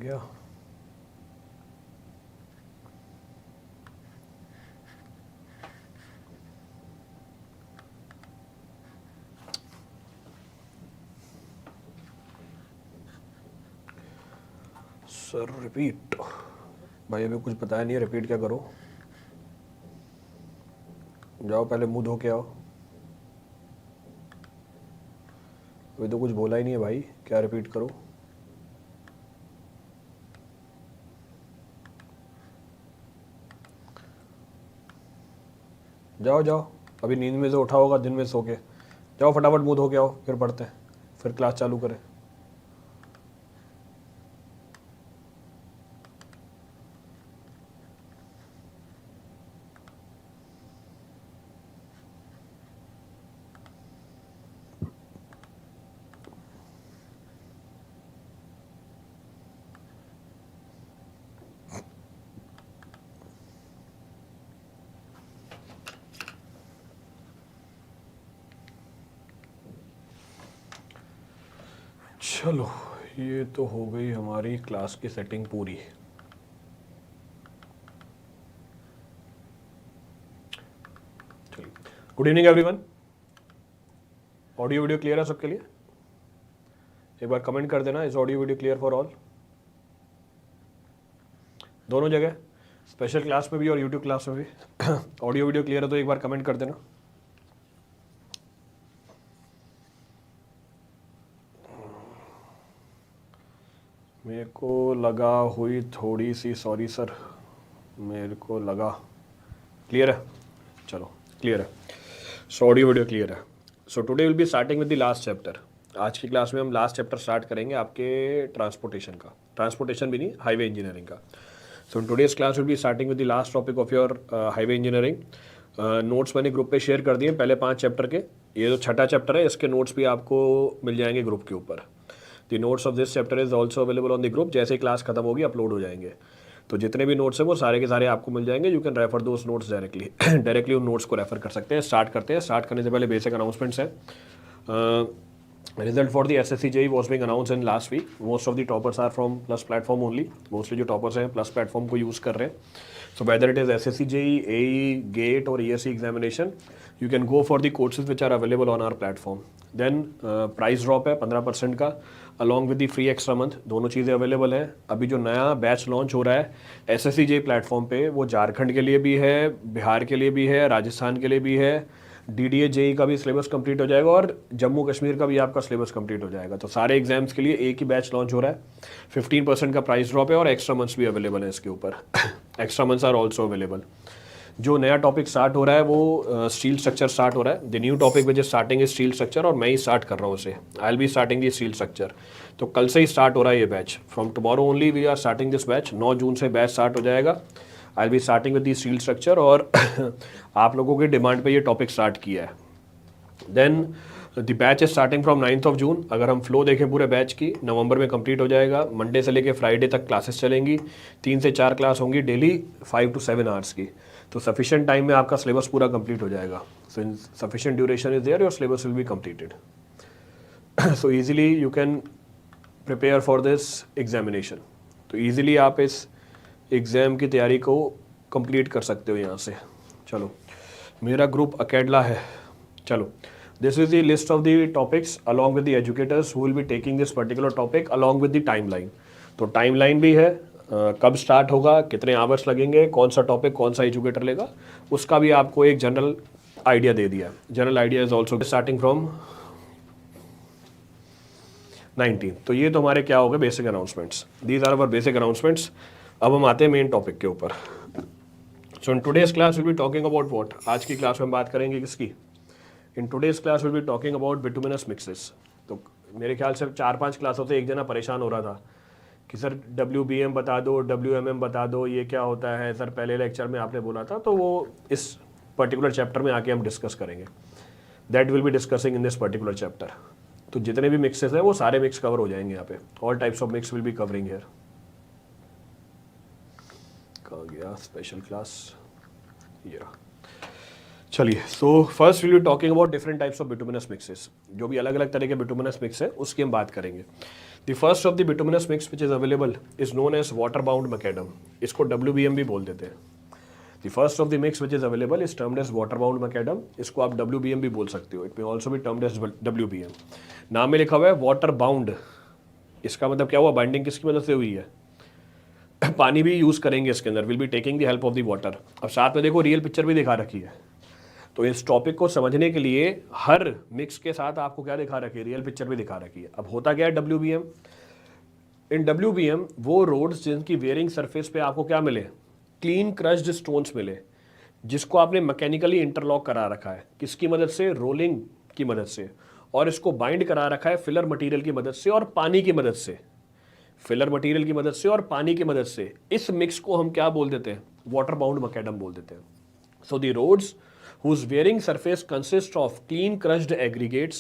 गया। Sir repeat, भाई अभी कुछ बताया नहीं है, रिपीट क्या करो? जाओ पहले मुंह धो के आओ। अभी तो कुछ बोला ही नहीं है भाई, क्या रिपीट करो? जाओ जाओ, अभी नींद में से उठा होगा दिन में सो के। जाओ फटाफट मुंह धो के आओ, फिर पढ़ते हैं, फिर क्लास चालू करें। चलो, ये तो हो गई हमारी क्लास की सेटिंग पूरी। चलिए, good evening everyone. Audio video clear है सबके लिए? एक बार कमेंट कर देना, is audio video clear for all? दोनों जगह, स्पेशल क्लास में भी और यूट्यूब क्लास में भी ऑडियो वीडियो क्लियर है तो एक बार कमेंट कर देना। मेरे को लगा हुई थोड़ी सी, सॉरी सर, मेरे को लगा। क्लियर है? चलो क्लियर है। सो ऑडियो वीडियो क्लियर है। So today will be starting with the last chapter. आज की क्लास में हम लास्ट चैप्टर स्टार्ट करेंगे आपके ट्रांसपोर्टेशन का, ट्रांसपोर्टेशन भी नहीं, हाईवे इंजीनियरिंग का। So in today's class will be starting with the last topic of your highway engineering. Notes मैंने ग्रुप पे शेयर कर दिए पहले 5 चैप्टर के। ये जो छठा चैप्टर है इसके नोट्स भी आपको मिल जाएंगे ग्रुप के ऊपर। The notes of this chapter is also available on the group. जैसे ही क्लास खत्म होगी अपलोड हो जाएंगे, तो जितने भी नोट्स हैं वो सारे के सारे आपको मिल जाएंगे। You can refer those notes directly directly उन नोट्स को रेफर कर सकते हैं। स्टार्ट करते हैं। स्टार्ट करने से पहले बेसिक अनाउंसमेंट्स हैं। Result for the SSC JEE was being announce in last week. Most of the toppers are from plus platform only. Mostly जो टॉपर्स हैं प्लस प्लेटफॉर्म को यूज़ कर रहे हैं। So whether it is SSC JEE, AE, GATE और ESE examination, you can go for the courses which are available on our platform. Then price drop है 15% का, along with the free extra month। दोनों चीज़ें available हैं। अभी जो नया batch launch हो रहा है SSC JEE प्लेटफॉर्म पे, वो झारखंड के लिए भी है, बिहार के लिए भी है, राजस्थान के लिए भी है। DDA JEE का भी सिलेबस कंप्लीट हो जाएगा और जम्मू कश्मीर का भी आपका सिलेबस कंप्लीट हो जाएगा। तो सारे एग्जाम्स के लिए एक ही बैच लॉन्च हो रहा है। 15% का प्राइस ड्रॉप है और एक्स्ट्रा मंथ्स भी अवेलेबल है इसके ऊपर। Extra months are also available. जो नया टॉपिक स्टार्ट हो रहा है वो स्टील स्ट्रक्चर स्टार्ट हो रहा है। The new topic which is starting is steel structure, और मैं ही स्टार्ट कर रहा हूँ उसे। I will be starting the steel structure. तो कल से ही स्टार्ट हो रहा है ये batch. From tomorrow only we are starting this batch. 9 जून से बैच स्टार्ट हो जाएगा। I will be starting with the steel structure, और आप लोगों की डिमांड पे ये टॉपिक स्टार्ट किया है। Then the batch is starting from 9th of June. अगर हम फ्लो देखें पूरे बैच की, नवंबर में कंप्लीट हो जाएगा। मंडे से लेकर फ्राइडे तक क्लासेस चलेंगी। 3 से 4 क्लास होंगी डेली, 5 to 7 आवर्स की। तो सफिशिएंट टाइम में आपका सिलेबस पूरा कंप्लीट हो जाएगा। So in sufficient duration is there, your syllabus will be completed. So easily you can prepare for this examination. तो ईजिली आप इस एग्ज़ाम की तैयारी को कंप्लीट कर सकते हो यहाँ से। चलो, मेरा ग्रुप अकेडला है। चलो, this is the list of the topics along with the educators who will be taking this particular topic along with the timeline। तो टाइमलाइन भी है, कब स्टार्ट होगा, कितने आवर्स लगेंगे, कौन सा टॉपिक कौन सा एजुकेटर लेगा, उसका भी आपको एक जनरल आइडिया दे दिया। General idea is also starting from 19। तो ये तो हमारे क्या हो गए basic announcements. These are our basic announcements. अब हम आते हैं मेन टॉपिक के ऊपर। So in today's class will be talking about what. आज की क्लास में हम बात करेंगे किसकी? In today's class will be talking about bituminous mixes. तो मेरे ख्याल से 4-5 क्लासों से एक जना परेशान हो रहा था कि सर WBM बता दो, WMM बता दो, ये क्या होता है सर? पहले लेक्चर में आपने बोला था। तो वो इस पर्टिकुलर चैप्टर में आके हम डिस्कस करेंगे। That will be discussing in this particular chapter. तो जितने भी मिक्सेस हैं वो सारे मिक्स कवर हो जाएंगे यहाँ पे। All types of mix will be covering here. कहाँ गया स्पेशल क्लास? ये रहा। चलिए, so first will be talking about different types of bituminous mixes. जो भी अलग अलग तरह के बिटुमिनस मिक्स है उसकी हम बात करेंगे। The first of the bituminous mix which is available is known as water bound macadam, इसको WBM भी बोल देते हैं। The first of the mix which is available is termed as water bound macadam, इसको आप WBM भी बोल सकते हो, इट मे ऑल्सो भी टर्म्ड एज WBM। नाम में लिखा हुआ है वाटर बाउंड, इसका मतलब क्या हुआ, बाइंडिंग किसकी मदद से हुई है, पानी भी यूज करेंगे इसके अंदर, will be taking the help of the water. अब साथ में देखो रियल पिक्चर भी दिखा रखी है, तो इस टॉपिक को समझने के लिए हर मिक्स के साथ आपको क्या दिखा रखी है, रियल पिक्चर भी दिखा रखी है। अब होता क्या है WBM, इन WBM वो रोड्स जिनकी वेयरिंग सरफेस पे आपको क्या मिले, क्लीन क्रश्ड स्टोन्स मिले, जिसको आपने मैकेनिकली इंटरलॉक करा रखा है, किसकी मदद से, रोलिंग की मदद से, और इसको बाइंड करा रखा है फिलर मटेरियल की मदद से और पानी की मदद से, फिलर मटेरियल की मदद से और पानी की मदद से। इस मिक्स को हम क्या बोल देते हैं, वाटर बाउंड मैकेडम बोल देते हैं। So the roads whose wearing surface consists of clean crushed aggregates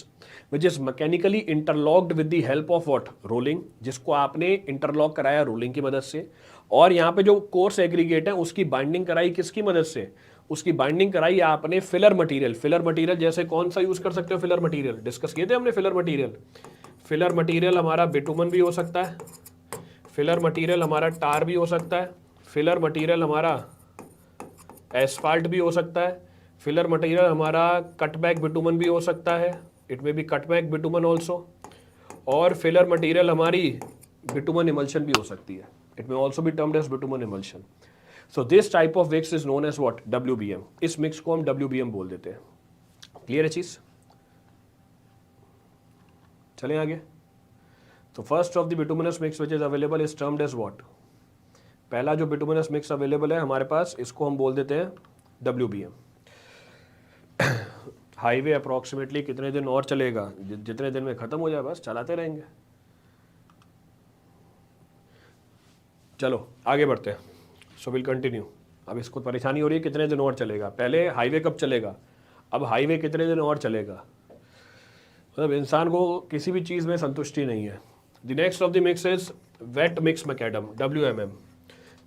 which is mechanically interlocked with the help of what, rolling, जिसको आपने इंटरलॉक कराया रोलिंग की मदद से, और यहाँ पे जो कोर्स एग्रीगेट है उसकी बाइंडिंग कराई किसकी मदद से, उसकी बाइंडिंग कराई आपने फिलर मटेरियल। फिलर मटेरियल जैसे कौन सा यूज कर सकते हो, फिलर मटेरियल डिस्कस किए थे हमने। फिलर मटेरियल, फिलर मटेरियल हमारा बिटुमन भी हो सकता है, फिलर मटेरियल हमारा टार भी हो सकता है, फिलर मटेरियल हमारा एस्फाल्ट भी हो सकता है, फिलर मटेरियल हमारा कटबैक बिटुमन भी हो सकता है, it may be cutback bitumen also, और फिलर मटेरियल हमारी बिटुमन इमल्शन भी हो सकती है, it may also be termed as bitumen emulsion. So this type of mix is known as what, WBM। इस मिक्स को हम WBM बोल देते हैं। क्लियर है चीज, चलें आगे। तो first of the bituminous mix which is available is termed as what, पहला जो बिटुमिनस मिक्स अवेलेबल है हमारे पास, इसको हम बोल देते हैं WBM। हाईवे अप्रॉक्सीमेटली कितने दिन और चलेगा, जितने दिन में खत्म हो जाए बस चलाते रहेंगे। चलो आगे बढ़ते हैं, सो विल कंटिन्यू। अब इसको परेशानी हो रही है कितने दिन और चलेगा, पहले हाईवे कब चलेगा, अब हाईवे कितने दिन और चलेगा, मतलब इंसान को किसी भी चीज़ में संतुष्टि नहीं है। The next of the mix is wait mix macadam, WMM।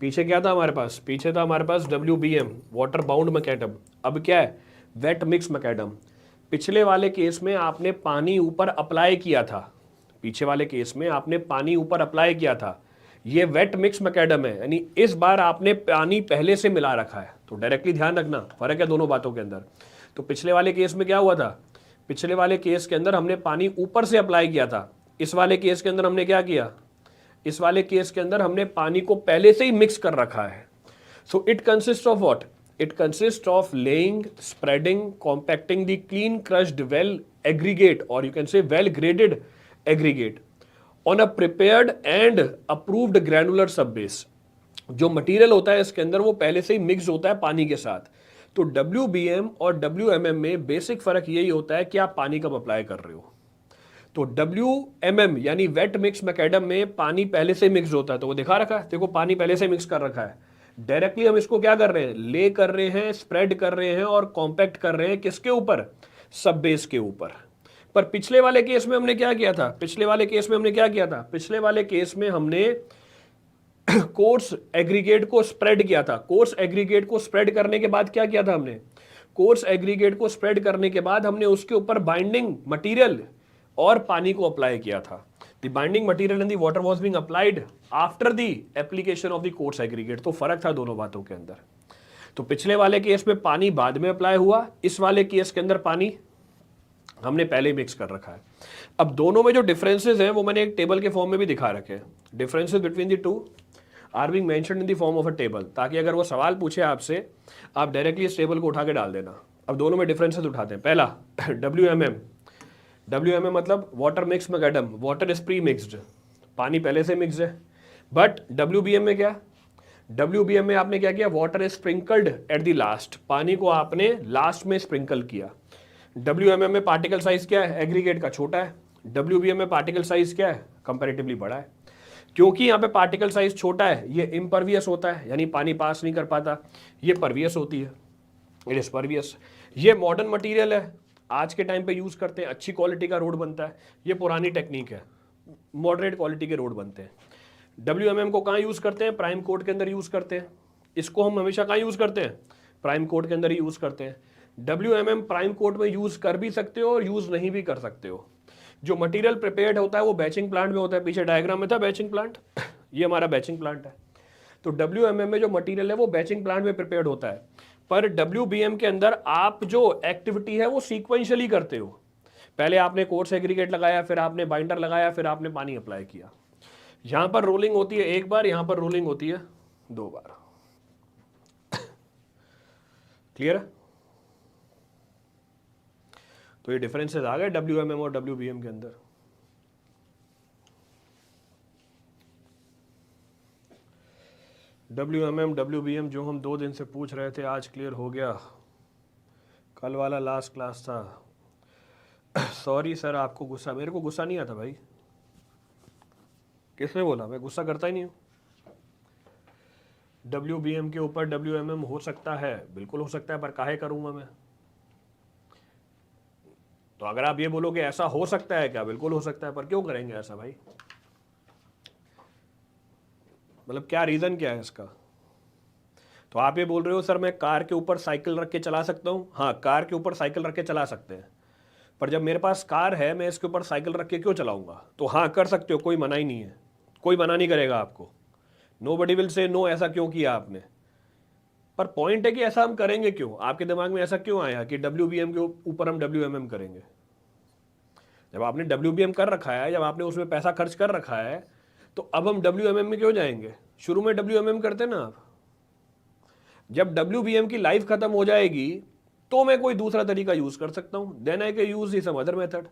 पीछे क्या था हमारे पास, पीछे था हमारे पास WBM, वाटर बाउंड मैकेडम। अब क्या है, वेट मिक्स मैकेडम। पिछले वाले केस में आपने पानी ऊपर अप्लाई किया था, पीछे वाले केस में आपने पानी ऊपर अप्लाई किया था, ये वेट मिक्स मैकेडम है, यानी इस बार आपने पानी पहले से मिला रखा है। तो डायरेक्टली ध्यान रखना, फर्क है दोनों बातों के अंदर। तो पिछले वाले केस में क्या हुआ था, पिछले वाले केस के अंदर हमने पानी ऊपर से अप्लाई किया था, इस वाले केस के अंदर हमने क्या किया, इस वाले केस के अंदर हमने पानी को पहले से ही मिक्स कर रखा है। So it consist of what, it consists of laying, spreading, compacting the clean crushed well aggregate, or you can say well graded aggregate on a prepared and approved granular subbase। जो material होता है इसके अंदर वो पहले से ही mix होता है पानी के साथ। तो WBM और WMM में बेसिक फर्क यही होता है कि आप पानी कब अप्लाई कर रहे हो। तो WMM यानी वेट मिक्स मैकेडम में पानी पहले से मिक्स होता है, तो वो दिखा रखा है, देखो पानी पहले से मिक्स कर रखा है। डायरेक्टली हम इसको क्या कर रहे हैं, ले कर रहे हैं, स्प्रेड कर रहे हैं और कॉम्पैक्ट कर रहे हैं, किसके ऊपर, सब बेस के ऊपर। पर पिछले वाले केस में हमने क्या किया था, पिछले वाले केस में हमने क्या किया था, पिछले वाले केस में हमने कोर्स एग्रीगेट को स्प्रेड किया था। कोर्स एग्रीगेट को स्प्रेड करने के बाद क्या किया था हमने, कोर्स एग्रीगेट को स्प्रेड करने के बाद हमने उसके ऊपर बाइंडिंग मटीरियल और पानी को अप्लाई किया था। The binding material and the water was being applied after the application of the coarse aggregate। तो फर्क था दोनों बातों के अंदर। तो पिछले वाले केस में पानी बाद में अप्लाई हुआ, इस वाले केस के अंदर पानी हमने पहले मिक्स कर रखा है। अब दोनों में जो डिफरेंसेस हैं वो मैंने एक टेबल के फॉर्म में भी दिखा रखे हैं। Differences between the two are being mentioned in the form of a table, ताकि अगर वो सवाल पूछे आपसे आप डायरेक्टली इस टेबल को उठा के डाल देना। अब दोनों में डिफरेंसेस उठाते हैं। पहला WMM मतलब water mix macadam, water is pre mixed, पानी पहले से मिक्स है। बट WBM में क्या, WBM में आपने क्या किया, water is sprinkled at the last, पानी को आपने लास्ट में स्प्रिंकल किया। WMM में पार्टिकल साइज क्या है, एग्रीगेट का छोटा है। WBM में पार्टिकल साइज क्या है, कंपैरेटिवली बड़ा है। क्योंकि यहाँ पे पार्टिकल साइज छोटा है, ये इम्परवियस होता है, यानी पानी पास नहीं कर पाता, ये परवियस होती है, इट इज परवियस। ये मॉडर्न मटीरियल है, आज के टाइम पे यूज करते हैं, अच्छी क्वालिटी का रोड बनता है। ये पुरानी टेक्निक है, मॉडरेट क्वालिटी के रोड बनते हैं। WMM को कहाँ यूज करते हैं, प्राइम कोट के अंदर यूज करते हैं। इसको हम हमेशा कहाँ यूज करते हैं, प्राइम कोट के अंदर ही यूज करते हैं। WMM प्राइम कोट में यूज कर भी सकते हो और यूज नहीं भी कर सकते हो। जो मटेरियल प्रिपेयर्ड होता है वो बैचिंग प्लांट में होता है, पीछे डायग्राम में था बैचिंग प्लांट, ये हमारा बैचिंग प्लांट है। तो WMM में जो मटेरियल है वो बैचिंग प्लांट में प्रिपेयर्ड होता है, पर WBM के अंदर आप जो एक्टिविटी है वो सीक्वेंशियली करते हो। पहले आपने कोर्स एग्रीगेट लगाया, फिर आपने बाइंडर लगाया, फिर आपने पानी अप्लाई किया। यहां पर रोलिंग होती है एक बार, यहां पर रोलिंग होती है 2 बार। क्लियर है? तो ये डिफरेंसेस आ गए WMM और WBM के अंदर। WMM WBM जो हम 2 दिन से पूछ रहे थे आज क्लियर हो गया। कल वाला लास्ट क्लास था। सॉरी सर, आपको गुस्सा, मेरे को गुस्सा नहीं आता भाई। किसने बोला? मैं गुस्सा करता ही नहीं हूँ। WBM के ऊपर WMM हो सकता है, बिल्कुल हो सकता है, पर काहे करूँगा मैं? तो अगर आप ये बोलोगे ऐसा हो सकता है क्या, बिल्कुल हो सकता है, पर क्यों करेंगे ऐसा भाई? मतलब क्या रीज़न क्या है इसका? तो आप ये बोल रहे हो सर मैं कार के ऊपर साइकिल रख के चला सकता हूँ। हाँ, कार के ऊपर साइकिल रख के चला सकते हैं, पर जब मेरे पास कार है मैं इसके ऊपर साइकिल रख के क्यों चलाऊंगा? तो हाँ कर सकते हो, कोई मना ही नहीं है, कोई मना नहीं करेगा आपको। नोबडी विल से नो, ऐसा क्यों किया आपने? पर पॉइंट है कि ऐसा हम करेंगे क्यों? आपके दिमाग में ऐसा क्यों आया कि WBM के ऊपर हम WMM करेंगे? जब आपने WBM कर रखा है, जब आपने उसमें पैसा खर्च कर रखा है, तो अब हम WMM में क्यों जाएंगे? शुरू में WMM करते ना आप। जब WBM की लाइफ खत्म हो जाएगी तो मैं कोई दूसरा तरीका यूज कर सकता हूं, then I can use some other method.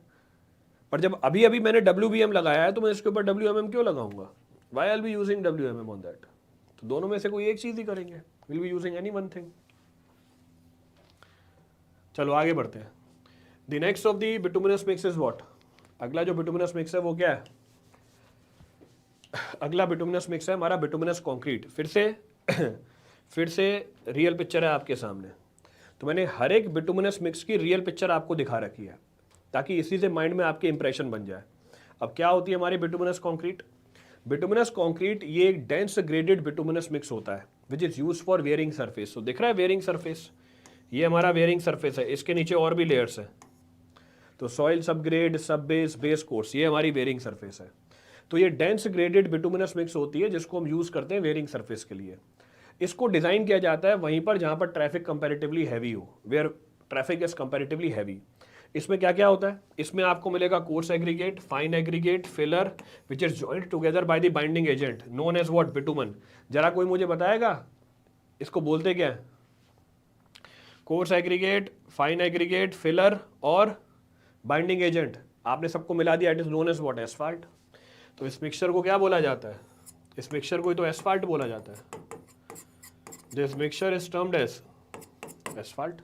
पर जब अभी अभी मैंने WBM लगाया है तो मैं इसके ऊपर WMM क्यों लगाऊंगा? Why I will be using WMM on that? तो दोनों में से कोई एक चीज ही करेंगे, will be using any one thing. चलो आगे बढ़ते हैं। The next of the bituminous mix is what? अगला जो बिटुमिनस मिक्स है वो क्या है? अगला बिटुमिनस मिक्स है हमारा बिटुमिनस कंक्रीट। फिर से रियल पिक्चर है आपके सामने। तो मैंने हर एक बिटुमिनस मिक्स की रियल पिक्चर आपको दिखा रखी है ताकि इसी से माइंड में आपके इंप्रेशन बन जाए। अब क्या होती है हमारी बिटुमिनस कंक्रीट? बिटुमिनस कंक्रीट ये एक डेंस ग्रेडेड बिटुमिनस मिक्स होता है which is use for wearing surface. तो दिख रहा है वेयरिंग सरफेस, ये हमारा वेयरिंग सरफेस है, इसके नीचे और भी लेयर्स हैं। तो सॉइल सबग्रेड, सब बेस, बेस कोर्स, ये हमारी वेयरिंग सरफेस है। तो ये डेंस ग्रेडेड बिटुमिनस मिक्स होती है जिसको हम यूज करते हैं वेयरिंग सरफेस के लिए। इसको डिजाइन किया जाता है वहीं पर जहां पर ट्रैफिक कंपैरेटिवली हैवी हो, where traffic is comparatively heavy. इसमें क्या क्या होता है? इसमें आपको मिलेगा coarse aggregate, fine aggregate, filler which is joint together by the binding agent known as what? Bitumen. जरा कोई मुझे बताएगा इसको बोलते क्या है? Coarse aggregate, fine aggregate, filler और बाइंडिंग एजेंट, आपने सबको मिला दिया, it is known as what? Asphalt. तो इस मिक्सचर को क्या बोला जाता है? इस मिक्सचर को ही तो एस्फाल्ट बोला जाता है। This mixture is termed as asphalt.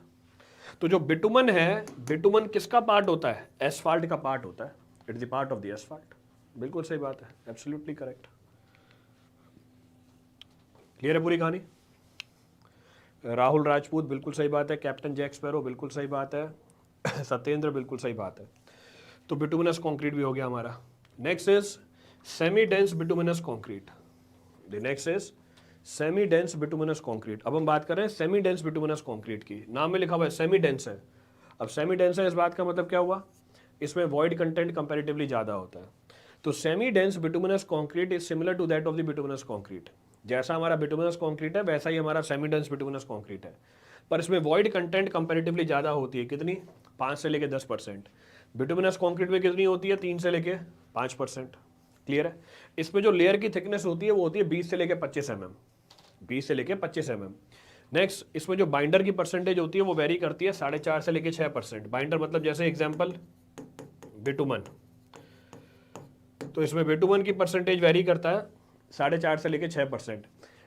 तो जो बिटुमन है, बिटुमन किसका पार्ट होता है? एस्फाल्ट का पार्ट होता है, it is the part of the asphalt. बिल्कुल सही बात है, एब्सोल्युटली करेक्ट। क्लियर है पूरी कहानी? राहुल राजपूत बिल्कुल सही बात है, कैप्टन जैक स्पैरो बिल्कुल सही बात है, सत्येंद्र बिल्कुल सही बात है। तो बिटुमिनस कंक्रीट भी हो गया हमारा। Next is semi dense bituminous concrete. The next is semi dense bituminous concrete. अब हम बात कर रहे हैं सेमी डेंस बिटुमिनस कंक्रीट की। नाम में लिखा हुआ है सेमी डेंस है। अब सेमी डेंस है, इस बात का मतलब क्या हुआ? इसमें वॉइड कंटेंट कंपैरेटिवली ज़्यादा होता है। तो semi dense bituminous concrete is similar to that of the bituminous concrete. जैसा हमारा बिटुमिनस कंक्रीट है वैसा ही हमारा सेमी डेंस बिटुमिनस कंक्रीट है, पर इसमें वॉइड कंटेंट कंपैरेटिवली ज़्यादा होती है। कितनी? 5 से लेकर 10%। बिटुमिनस कंक्रीट में कितनी होती है? 3 से लेकर 5%। क्लियर है? इसमें जो लेयर की थिकनेस होती है वो होती है 20 से लेकर 25 mm, 20 से लेकर 25 mm। नेक्स्ट, इसमें जो बाइंडर की परसेंटेज होती है वो वेरी करती है 4.5 से लेकर 6%। बाइंडर मतलब जैसे एग्जांपल बिटुमन, तो इसमें बिटुमन की परसेंटेज वेरी करता है 4.5 से लेकर 6%।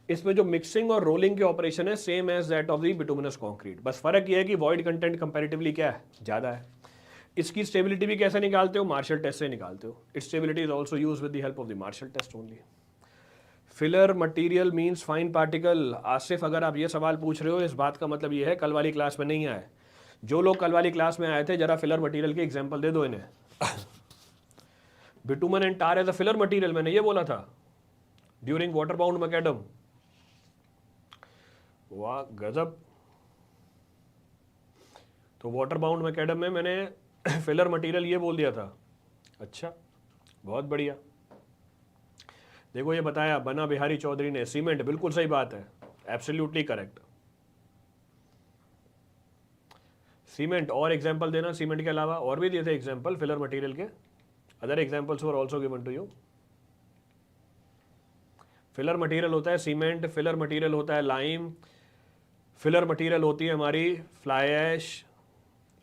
इसमें जो मिक्सिंग और रोलिंग के ऑपरेशन है same as that of the bituminous concrete, बस फर्क ये है कि वॉइड कंटेंट कंपैरेटिवली क्या है? ज़्यादा है। इसकी स्टेबिलिटी भी कैसे निकालते हो? मार्शल टेस्ट से निकालते हो। Its stability is also use with the help of the Marshall test only. Filler material means fine particle. Asif, अगर आप ये सवाल पूछ रहे हो इस बात का मतलब ये है कल वाली क्लास में नहीं आए। जो लोग कल वाली क्लास में आए थे जरा फिलर मटेरियल के एग्जांपल दे दो इन्हें। Bitumen and tar as a filler material, मैंने ये बोला था ड्यूरिंग वाटर बाउंड मैकेडम। वाह गजब। तो वाटर बाउंड मैकेडम में मैंने फिलर मटेरियल ये बोल दिया था, अच्छा, बहुत बढ़िया। देखो ये बताया बना बिहारी चौधरी ने, सीमेंट, बिल्कुल सही बात है, एब्सोल्युटली करेक्ट। सीमेंट, और एग्जांपल देना सीमेंट के अलावा, और भी दिए थे एग्जांपल फिलर मटेरियल के, other examples were also given to you. Filler material होता है सीमेंट, फिलर मटेरियल होता है लाइम, फिलर मटेरियल होती है हमारी fly ash,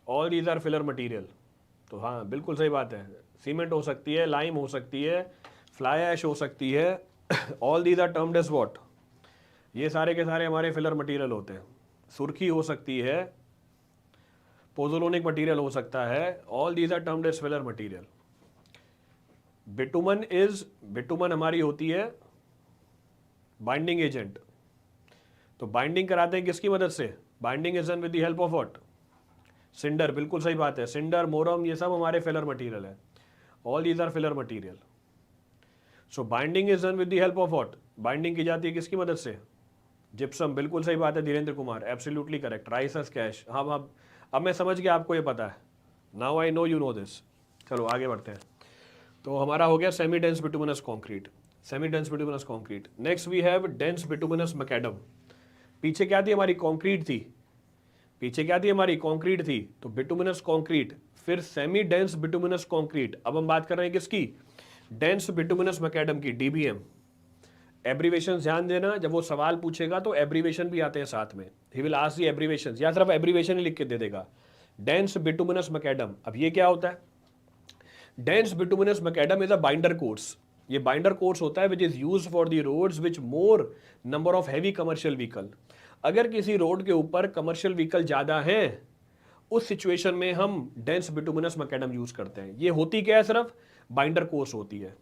all these are filler material. तो हाँ बिल्कुल सही बात है, सीमेंट हो सकती है, लाइम हो सकती है, फ्लाई ऐश हो सकती है, all these are termed as what, ये सारे के सारे हमारे फिलर मटेरियल होते हैं। सुर्खी हो सकती है, पोजोलोनिक मटेरियल हो सकता है, all these are termed as filler material. Bitumen हमारी होती है बाइंडिंग एजेंट। तो बाइंडिंग कराते हैं किसकी मदद से? Binding is done with the help of what? Cinder, बिल्कुल सही बात है, सिंडर, मोरम, ये सब हमारे फिलर मटेरियल है, all these are filler material. So binding is done with the help of what? Binding की जाती है किसकी मदद से? जिप्सम, बिल्कुल सही बात है Dhirendra Kumar, absolutely correct. Rice husk ash, हाँ अब मैं समझ गया, आपको ये पता है, now I know you know this. चलो आगे बढ़ते हैं। तो हमारा हो गया semi dense bituminous concrete, semi dense bituminous concrete. Next we have dense bituminous macadam. पीछे क्या थी हमारी? कॉन्क्रीट थी, पीछे क्या थी हमारी? कॉन्क्रीट थी। तो बिटुमिनस कॉन्क्रीट, फिर सेमी डेंस बिटुमिनस कॉन्क्रीट। अब हम बात कर रहे हैं किसकी? डेंस बिटुमिनस मैकेडम की, डीबीएम। एब्रीवेशन ध्यान देना, जब वो सवाल पूछेगा तो एब्रीवेशन भी आते हैं साथ में, he will ask the abbreviation, या सिर्फ एब्रीवेशन ही लिख के दे देगा। डेंस बिटुमिनस मैकेडम, अब ये क्या होता है? Dense bituminous macadam is a binder course. ये बाइंडर कोर्स होता है which is use for the roads which more number of heavy commercial vehicle. अगर किसी रोड के ऊपर कमर्शियल व्हीकल ज्यादा हैं, उस सिचुएशन में हम डेंस बिटुमिनस मैकेडम यूज करते हैं। ये होती क्या है? सिर्फ बाइंडर कोर्स होती है।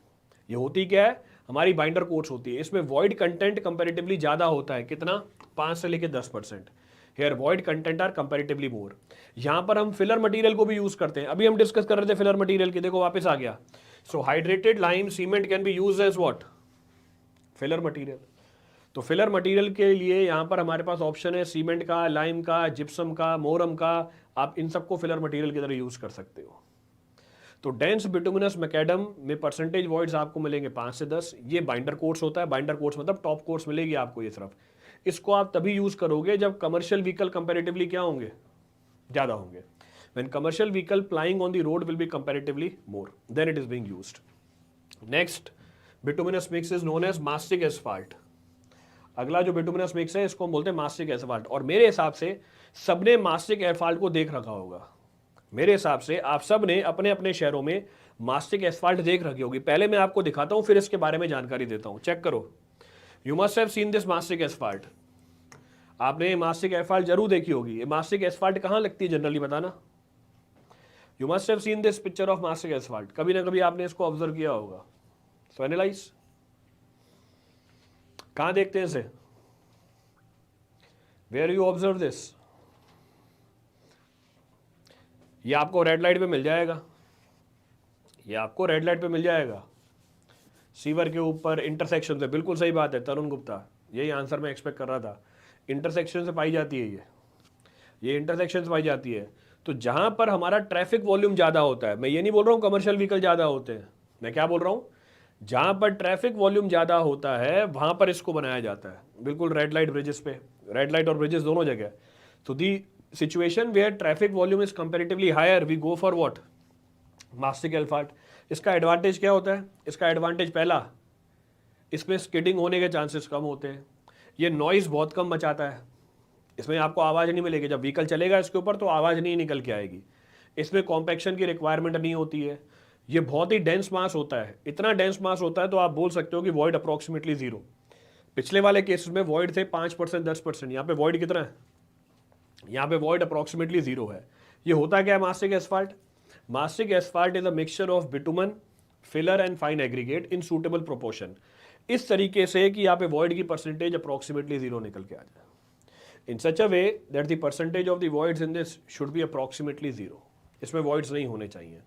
ये होती क्या है? हमारी बाइंडर कोर्स होती है। इसमें वॉइड कंटेंट कंपैरेटिवली ज्यादा होता है, कितना? 5 से लेकर 10%। Here void content are comparatively more. यहां पर हम फिलर मटेरियल को भी यूज करते हैं, अभी हम डिस्कस कर रहे थे फिलर मटेरियल की, देखो वापस आ गया। So hydrated lime cement can be use as what? Filler material. तो फिलर मटेरियल के लिए यहां पर हमारे पास ऑप्शन है सीमेंट का, लाइम का, जिप्सम का, मोरम का। आप इन सबको फिलर मटेरियल की तरह यूज कर सकते हो। तो डेंस बिटुमिनस मैकेडम में परसेंटेज वॉइड्स आपको मिलेंगे 5 से 10। ये बाइंडर कोर्स होता है, बाइंडर कोर्स मतलब टॉप कोर्स मिलेगी आपको ये सिर्फ। इसको आप तभी यूज करोगे जब कमर्शियल व्हीकल कंपैरेटिवली क्या होंगे? ज्यादा होंगे। When commercial vehicle plying on the road will be comparatively more, then it is being used. Next, bituminous mix is known as mastic asphalt. अगला जो बिटुमिनस मिक्स है इसको हम बोलते हैं मास्टिक एसफाल्ट। और मेरे हिसाब से सबने मास्टिक एसफाल्ट को देख रखा होगा। मेरे हिसाब से आप सब ने अपने अपने शहरों में मास्टिक एसफाल्ट देख रखी होगी। पहले मैं आपको दिखाता हूं, फिर इसके बारे में जानकारी देता हूं। चेक करो, you must have seen this mastic asphalt. आपने मास्टिक एसफाल्ट जरूर देखी होगी। ये मास्टिक एसफाल्ट कहां लगती है जनरली, बताना। You must have seen this picture of mastic asphalt, कभी ना कभी आपने इसको ऑब्जर्व किया होगा। सो एनालाइज, कहां देखते हैं इसे? Where you observe this? ये आपको रेड लाइट पे मिल जाएगा, ये आपको रेड लाइट पे मिल जाएगा, सीवर के ऊपर, इंटरसेक्शन से। बिल्कुल सही बात है तरुण गुप्ता, यही आंसर मैं एक्सपेक्ट कर रहा था। इंटरसेक्शन से पाई जाती है ये इंटरसेक्शन से पाई जाती है। तो जहां पर हमारा ट्रैफिक वॉल्यूम ज़्यादा होता है, मैं ये नहीं बोल रहा हूँ कमर्शियल व्हीकल ज़्यादा होते हैं, मैं क्या बोल रहा हूँ, जहां पर ट्रैफिक वॉल्यूम ज़्यादा होता है वहां पर इसको बनाया जाता है। बिल्कुल रेड लाइट ब्रिजेस पे, रेड लाइट और ब्रिजेस दोनों जगह। तो the situation where traffic volume is comparatively higher, we go for what? Mastic asphalt. इसका एडवांटेज क्या होता है? इसका एडवांटेज पहला, इसमें स्किडिंग होने के चांसेस कम होते हैं। ये नॉइज बहुत कम मचाता है, इसमें आपको आवाज़ नहीं मिलेगी। जब व्हीकल चलेगा इसके ऊपर तो आवाज़ नहीं निकल के आएगी। इसमें कॉम्पैक्शन की रिक्वायरमेंट नहीं होती है। ये बहुत ही डेंस मास होता है, इतना डेंस मास होता है तो आप बोल सकते हो कि वॉइड अप्रॉक्सीमेटली जीरो। पिछले वाले केसेस में वॉइड थे 5%, 10%, यहाँ पे वॉइड कितना है? यहाँ पे वॉइड अप्रॉक्सीमेटली जीरो है। ये होता क्या है mastic asphalt? Mastic asphalt is a mixture of bitumen, filler and fine aggregate in suitable proportion, इस तरीके से कि यहाँ पे वॉइड की परसेंटेज अप्रॉक्सीमेटली जीरो निकल के आ जाए। In such a way that the percentage of the voids in this should be approximately zero, इसमें वॉइड्स नहीं होने चाहिए।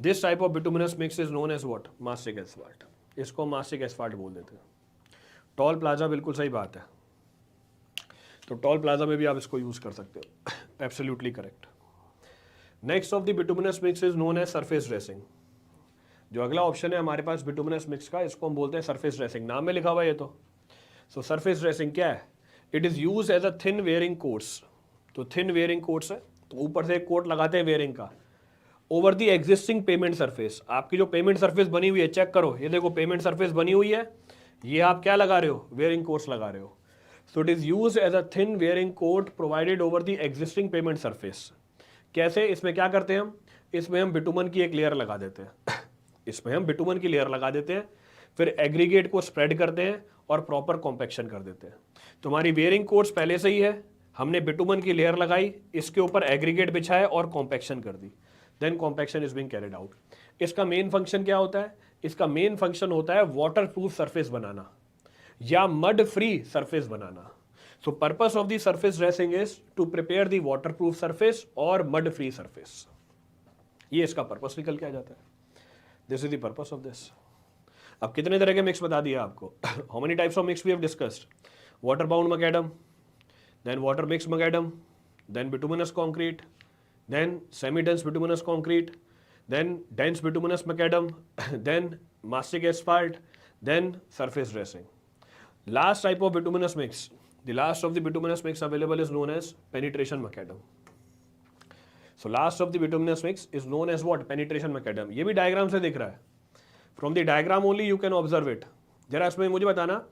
This type of bituminous mix is known as what? Mastic asphalt. इसको mastic asphalt बोल देते हैं। टॉल प्लाजा, बिल्कुल सही बात है, तो टॉल प्लाजा में भी आप इसको यूज कर सकते हो, absolutely correct. Next of the bituminous mix is known as surface dressing. जो अगला ऑप्शन है हमारे पास बिटुमिनस मिक्स का, इसको हम बोलते हैं सरफेस ड्रेसिंग, नाम में लिखा हुआ है ये तो। सो सरफेस ड्रेसिंग क्या है? It is use as a thin wearing coats. तो थिन वेयरिंग कोट्स है, तो ऊपर से एक कोट लगाते हैं वेयरिंग का over the existing payment surface. आपकी जो पेमेंट सरफेस बनी हुई है, चेक करो, ये देखो पेमेंट सरफेस बनी हुई है, ये आप क्या लगा रहे हो? वेयरिंग कोट्स लगा रहे हो। So it is use as a thin wearing coat provided over the existing payment surface. कैसे? इसमें क्या करते हैं हम? इसमें हम बिटुमन की एक लेयर लगा देते हैं इसमें हम बिटुमन की लेयर लगा देते हैं, फिर एग्रीगेट को स्प्रेड करते हैं और प्रॉपर कॉम्पैक्शन कर देते हैं। तुम्हारी वेयरिंग कोट्स पहले से ही है, हमने बिटुमन की लेयर लगाई, इसके ऊपर एग्रीगेट बिछाया और कॉम्पैक्शन कर दी, then compaction is being carried out. इसका मेन फंक्शन क्या होता है? इसका मेन फंक्शन होता है वाटर प्रूफ सरफेस बनाना या मड फ्री सरफेस बनाना। So purpose of the surface dressing is to prepare the water proof surface और मड फ्री सरफेस। ये इसका पर्पस निकल के आ जाता है। This is the purpose of this. अब कितने तरह के मिक्स बता दिया आपको। How many types of mix we have discussed? Water bound macadam, then water mixed macadam, then bituminous concrete, then semi-dense bituminous concrete, then dense bituminous macadam, then mastic asphalt, then surface dressing. Last type of bituminous mix, the last of the bituminous mix available is known as penetration macadam. So last of the bituminous mix is known as what? Penetration macadam. ये भी diagram से दिख रहा है. From the diagram only you can observe it. जरा इसमें मुझे बताना,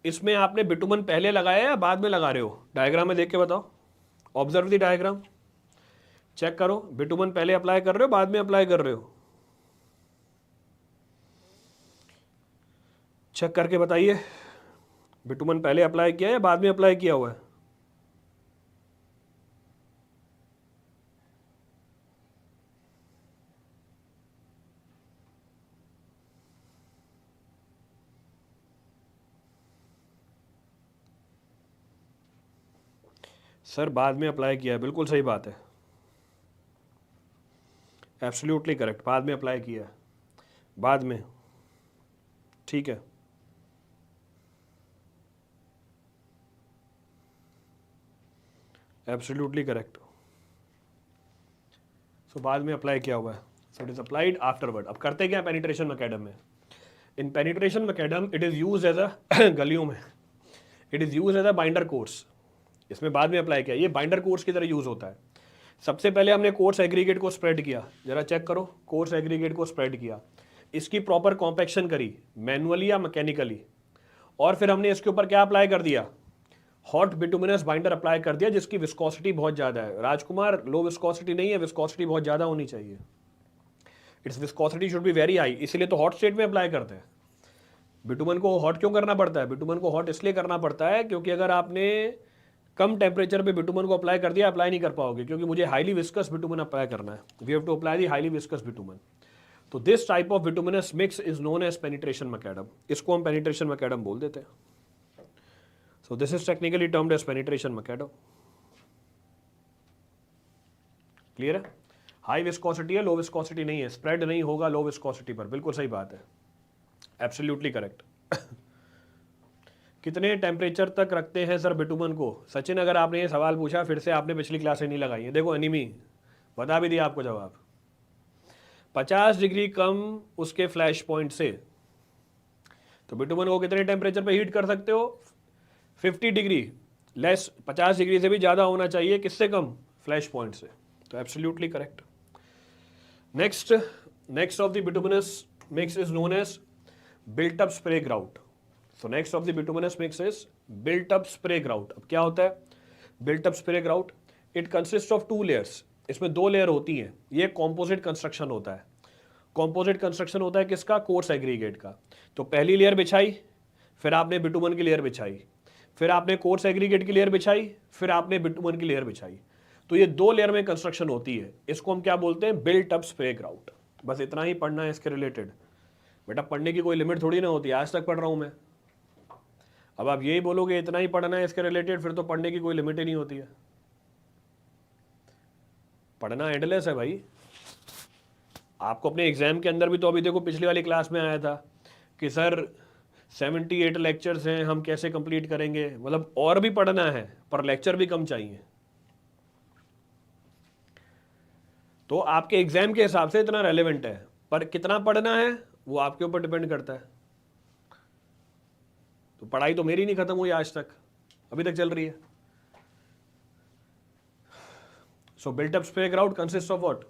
इसमें आपने बिटुमन पहले लगाया या बाद में लगा रहे हो? डायग्राम में देख के बताओ। ऑब्जर्व द डायग्राम, चेक करो, बिटुमन पहले अप्लाई कर रहे हो, बाद में अप्लाई कर रहे हो? चेक करके बताइए, बिटुमन पहले अप्लाई किया या बाद में अप्लाई किया हुआ है? सर बाद में अप्लाई किया है, बिल्कुल सही बात है, एब्सोल्युटली करेक्ट, बाद में अप्लाई किया है, बाद में, ठीक है, एब्सोल्युटली करेक्ट। सो बाद में अप्लाई किया हुआ है, so it is applied afterward. अब करते क्या पेनिट्रेशन मैकेडम में? In penetration macadam it is use as a गलियों में it is use as a binder course. इसमें बाद में अप्लाई किया, ये बाइंडर कोर्स की तरह यूज होता है। सबसे पहले हमने कोर्स एग्रीगेट को स्प्रेड किया, जरा चेक करो, कोर्स एग्रीगेट को स्प्रेड किया, इसकी प्रॉपर कॉम्पैक्शन करी मैनुअली या मैकेनिकली, और फिर हमने इसके ऊपर क्या अप्लाई कर दिया? हॉट बिटुमिनस बाइंडर अप्लाई कर दिया, जिसकी विस्कोसिटी बहुत ज़्यादा है। राजकुमार, लो विस्कोसिटी नहीं है, विस्कोसिटी बहुत ज़्यादा होनी चाहिए। It's viscosity should be very high, इसलिए तो हॉट स्टेट में अप्लाई करते हैं। बिटुमन को हॉट क्यों करना पड़ता है? बिटुमन को हॉट इसलिए करना पड़ता है क्योंकि अगर आपने कम टेम्परेचर पे बिटुमन को अप्लाई कर दिया, अप्लाई नहीं कर पाओगे, क्योंकि मुझे हाईली विस्कस बिटुमन अप्लाई करना है। We have to apply the highly viscous bitumen. तो this type of bituminous mix is known as penetration macadam. इसको हम पेनिट्रेशन मैकेडम बोल देते हैं। So this is technically termed as penetration macadam. Clear है? High viscosity है, low viscosity नहीं है, स्प्रेड नहीं होगा लो विस्कोसिटी पर, बिल्कुल सही बात है, एब्सोल्युटली करेक्ट। कितने टेम्परेचर तक रखते हैं सर बिटुमन को? सचिन, अगर आपने ये सवाल पूछा फिर से आपने पिछली क्लासें नहीं लगाई है। देखो एनिमी बता भी दिया आपको जवाब। 50 डिग्री कम उसके फ्लैश पॉइंट से, तो बिटुमन को कितने टेम्परेचर पे हीट कर सकते हो? 50 डिग्री लेस, 50 डिग्री से भी ज़्यादा होना चाहिए, किससे कम? फ्लैश पॉइंट से। तो absolutely correct. Next of the bituminous mix is known as built up spray grout. So next of the bituminous mix is built up spray grout। अब क्या होता है built up spray grout? It consists of 2 layers। इसमें 2 layer होती हैं। ये composite construction होता है। कॉम्पोजिट कंस्ट्रक्शन होता है किसका? कोर्स एग्रीगेट का। तो पहली लेयर बिछाई, फिर आपने बिटुमन की लेयर बिछाई, फिर आपने कोर्स एग्रीगेट की लेयर बिछाई, फिर आपने बिटुमन की लेयर बिछाई। तो ये 2 लेयर में कंस्ट्रक्शन होती है। इसको हम क्या बोलते हैं? Built up spray grout. बस इतना ही पढ़ना है इसके रिलेटेड। बेटा पढ़ने की कोई लिमिट थोड़ी ना होती है, आज तक पढ़ रहा हूँ मैं। अब आप यही बोलोगे इतना ही पढ़ना है इसके रिलेटेड, फिर तो पढ़ने की कोई लिमिट ही नहीं होती है। पढ़ना एंडलेस है भाई। आपको अपने एग्जाम के अंदर भी तो अभी देखो पिछली वाली क्लास में आया था कि सर 78 लेक्चर्स हैं, हम कैसे कंप्लीट करेंगे? मतलब और भी पढ़ना है पर लेक्चर भी कम चाहिए। तो आपके एग्जाम के हिसाब से इतना रेलेवेंट है। पर कितना पढ़ना है वो आपके ऊपर डिपेंड करता है। तो पढ़ाई तो मेरी नहीं खत्म हुई आज तक, अभी तक चल रही है। So built up spray grout consist of what?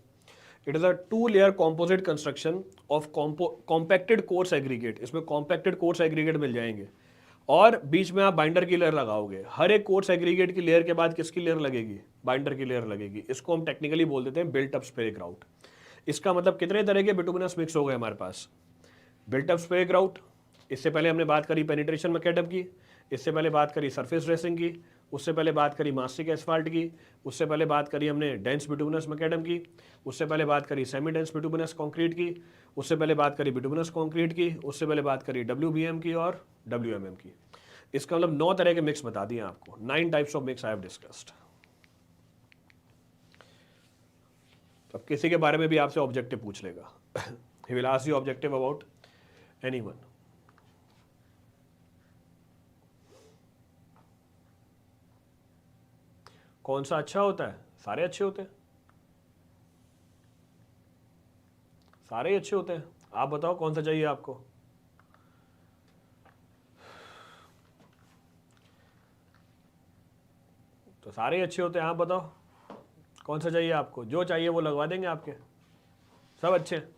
It is a 2 layer composite construction of compacted coarse aggregate. इसमें कॉम्पैक्टेड कोर्स एग्रीगेट मिल जाएंगे और बीच में आप बाइंडर की लेयर लगाओगे। हर एक कोर्स एग्रीगेट की लेयर के बाद किसकी लेयर लगेगी? बाइंडर की लेयर लगेगी। इसको हम टेक्निकली बोल देते हैं बिल्ट अप स्प्रे ग्राउट। इसका मतलब कितने तरह के बिटुमिनस मिक्स हो गए हमारे पास? बिल्ट अप स्प्रे ग्राउट, इससे पहले हमने बात करी पेनिट्रेशन मैकेडम की, इससे पहले बात करी सरफेस ड्रेसिंग की, उससे पहले बात करी मास्टिक एसफाल्ट की, उससे पहले बात करी हमने डेंस बिटुमिनस मैकेडम की, उससे पहले बात करी सेमी डेंस बिटुमिनस कंक्रीट की, उससे पहले बात करी बिटुमिनस कंक्रीट की, उससे पहले बात करी WBM की और WMM की। इसका मतलब 9 तरह के मिक्स बता दिए आपको। 9 types of mix I have discussed. अब किसी के बारे में भी आपसे ऑब्जेक्टिव पूछ लेगा। He will ask you objective about anyone. कौन सा अच्छा होता है? सारे अच्छे होते हैं, सारे ही अच्छे होते हैं। आप बताओ कौन सा चाहिए आपको? तो सारे ही अच्छे होते हैं, आप बताओ कौन सा चाहिए आपको? जो चाहिए वो लगवा देंगे आपके, सब अच्छे हैं।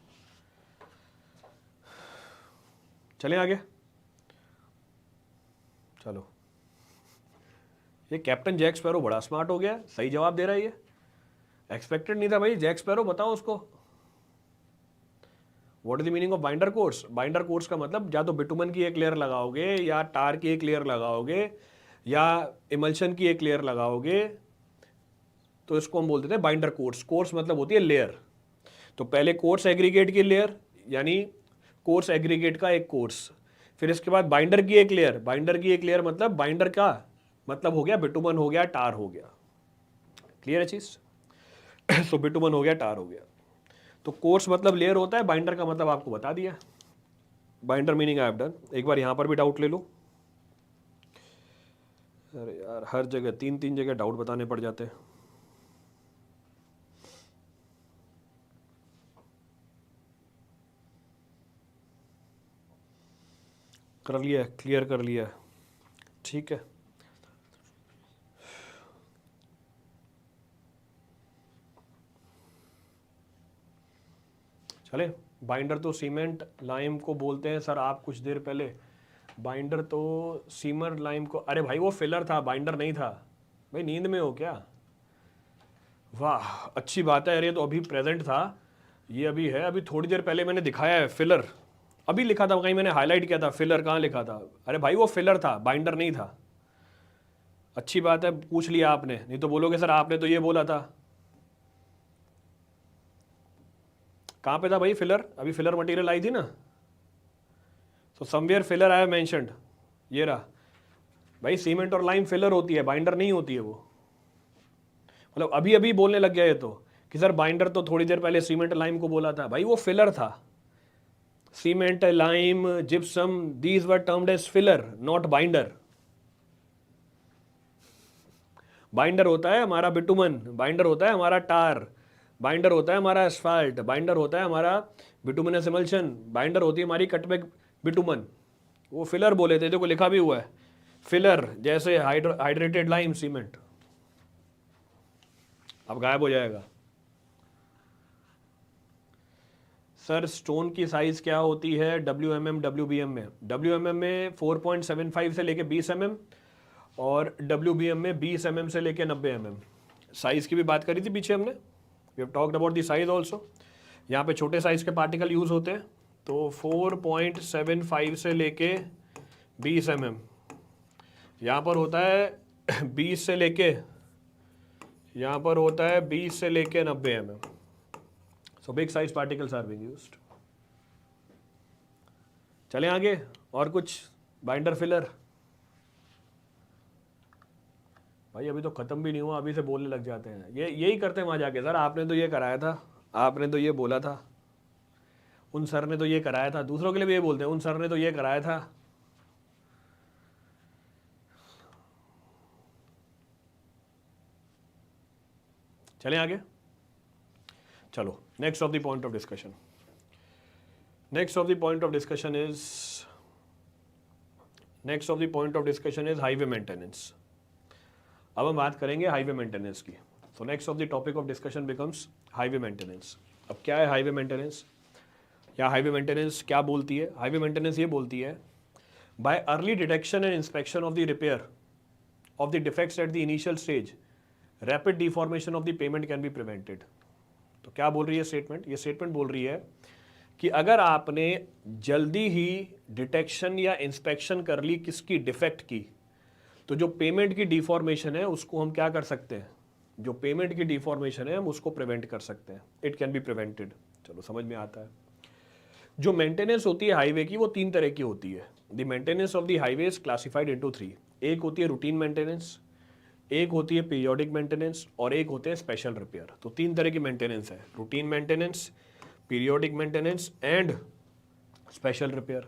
चलें आगे। चलो, ये कैप्टन जैक स्पैरो बड़ा स्मार्ट हो गया, सही जवाब दे रहा है ये। एक्सपेक्टेड नहीं था भाई। जैक स्पैरो बताओ उसको what is the meaning of binder course. Binder course का मतलब या तो बिटुमन की एक लेयर लगाओगे, या टार की एक लेयर लगाओगे, या इमल्शन की एक लेयर लगाओगे, तो इसको हम बोल देते हैं बाइंडर कोर्स। कोर्स मतलब होती है लेयर। तो पहले कोर्स एग्रीगेट की लेयर, यानी कोर्स एग्रीगेट का एक कोर्स, फिर इसके बाद बाइंडर की एक लेयर। बाइंडर की एक लेयर मतलब बाइंडर का मतलब हो गया बिटुमन, हो गया टार, हो गया। क्लियर है चीज? सो बिटुमन हो गया, टार हो गया। तो कोर्स मतलब लेयर होता है, बाइंडर का मतलब आपको बता दिया। Binder meaning I have done. एक बार यहां पर भी डाउट ले लो। अरे यार, हर जगह 3 जगह डाउट बताने पड़ जाते हैं। कर लिया, क्लियर कर लिया, ठीक है। चले, बाइंडर तो सीमेंट लाइम को बोलते हैं सर। आप कुछ देर पहले बाइंडर तो सीमर लाइम को, अरे भाई वो फिलर था, बाइंडर नहीं था। भाई नींद में हो क्या? वाह, अच्छी बात है यार। ये तो अभी प्रेजेंट था, ये अभी है। अभी थोड़ी देर पहले मैंने दिखाया है फिलर, अभी लिखा था कहीं, मैंने हाईलाइट किया था फिलर। कहाँ लिखा था? अरे भाई वो फिलर था, बाइंडर नहीं था। अच्छी बात है, पूछ लिया आपने, नहीं तो बोलोगे सर आपने तो ये बोला था। कहाँ पे था भाई फिलर? अभी फिलर मटेरियल आई थी ना। तो somewhere filler I have mentioned, ये रहा भाई। सीमेंट और लाइम फिलर होती है, बाइंडर नहीं होती है वो। मतलब अभी अभी बोलने लग गया ये तो कि सर बाइंडर तो थोड़ी देर पहले सीमेंट लाइम को बोला था। भाई वो फिलर था। Cement, lime, gypsum, these were termed as filler, not binder. Binder होता है हमारा बिटुमन, बाइंडर होता है हमारा टार, बाइंडर होता है हमारा एस्फाल्ट, बाइंडर होता है हमारा बिटुमिनस इमल्शन, बाइंडर होती है हमारी कटबैक बिटुमन। वो फिलर बोले थे, देखो लिखा भी हुआ है फिलर, जैसे हाइड्रेटेड लाइम, सीमेंट। अब गायब हो जाएगा। सर स्टोन की साइज क्या होती है WMM WBM में? WMM में 4.75 से लेके 20 mm, और WBM में 20 mm से लेके 90 mm। साइज की भी बात करी थी पीछे हमने, we have talked about the size also. यहाँ पे छोटे साइज के पार्टिकल यूज होते हैं, तो 4.75 से लेके 20 mm। यहाँ पर होता है 20 से लेके, यहाँ पर होता है 20 से लेके 90 mm। So big size particles are being used. चलें आगे, और कुछ बाइंडर फिलर? भाई अभी तो खत्म भी नहीं हुआ, अभी से बोलने लग जाते हैं। ये यही करते हैं वहां जाके, सर आपने तो ये कराया था, आपने तो ये बोला था, उन सर ने तो ये कराया था। दूसरों के लिए भी ये बोलते हैं, उन सर ने तो ये कराया था। चलें आगे। चलो, next of the point of discussion, Next of the point of discussion is highway maintenance. अब हम बात करेंगे हाईवे मेंटेनेंस की. सो next of the topic of discussion becomes highway maintenance. अब क्या है हाईवे मेंटेनेंस, या हाईवे मेंटेनेंस क्या बोलती है? हाईवे मेंटेनेंस ये बोलती है bye early detection and inspection of the repair of the defects at the initial stage rapid deformation of the payment can be prevented. तो क्या बोल रही है स्टेटमेंट? ये स्टेटमेंट बोल रही है कि अगर आपने जल्दी ही डिटेक्शन या इंस्पेक्शन कर ली किसकी, डिफेक्ट की, तो जो पेमेंट की डिफॉर्मेशन है उसको हम क्या कर सकते हैं, जो पेमेंट की डिफॉर्मेशन है हम उसको प्रिवेंट कर सकते हैं. It can be prevented. चलो समझ में आता है. जो मेंटेनेंस होती है हाईवे की वो 3 तरह की होती है. The maintenance of the highway is classified into 3. एक होती है रूटीन मेंटेनेंस, एक होती है पीरियोडिक मेंटेनेंस और एक होते हैं स्पेशल रिपेयर. तो 3 तरह की मेंटेनेंस है, routine maintenance, periodic maintenance and special repair.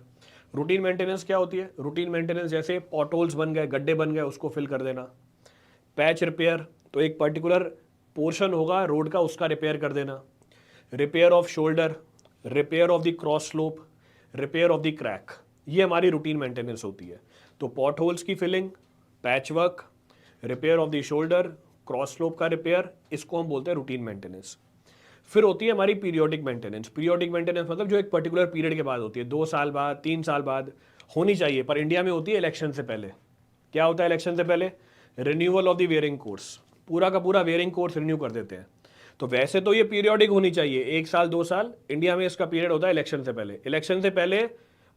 Routine maintenance क्या होती है? रूटीन मेंटेनेंस जैसे पॉट होल्स बन गए, गड्ढे बन गए, उसको फिल कर देना. पैच रिपेयर तो एक पर्टिकुलर पोर्शन होगा रोड का, उसका रिपेयर कर देना. Repair of shoulder, repair of the cross slope, repair of the crack, ये हमारी रूटीन मेंटेनेंस होती है. तो पॉट होल्स की फिलिंग, patch work, repair of the shoulder, cross slope का रिपेयर, इसको हम बोलते हैं रूटीन मेंटेनेंस. फिर होती है हमारी पीरियोडिक मेंटेनेंस. पीरियोडिक मेंटेनेंस मतलब जो एक पर्टिकुलर पीरियड के बाद होती है, 2 साल बाद, 3 साल बाद होनी चाहिए, पर इंडिया में होती है इलेक्शन से पहले. क्या होता है इलेक्शन से पहले? Renewal of the wearing course. पूरा का पूरा वेयरिंग कोर्स रिन्यू कर देते हैं. तो वैसे तो ये पीरियोडिक होनी चाहिए, 1 साल 2 साल. इंडिया में इसका पीरियड होता है इलेक्शन से पहले. इलेक्शन से पहले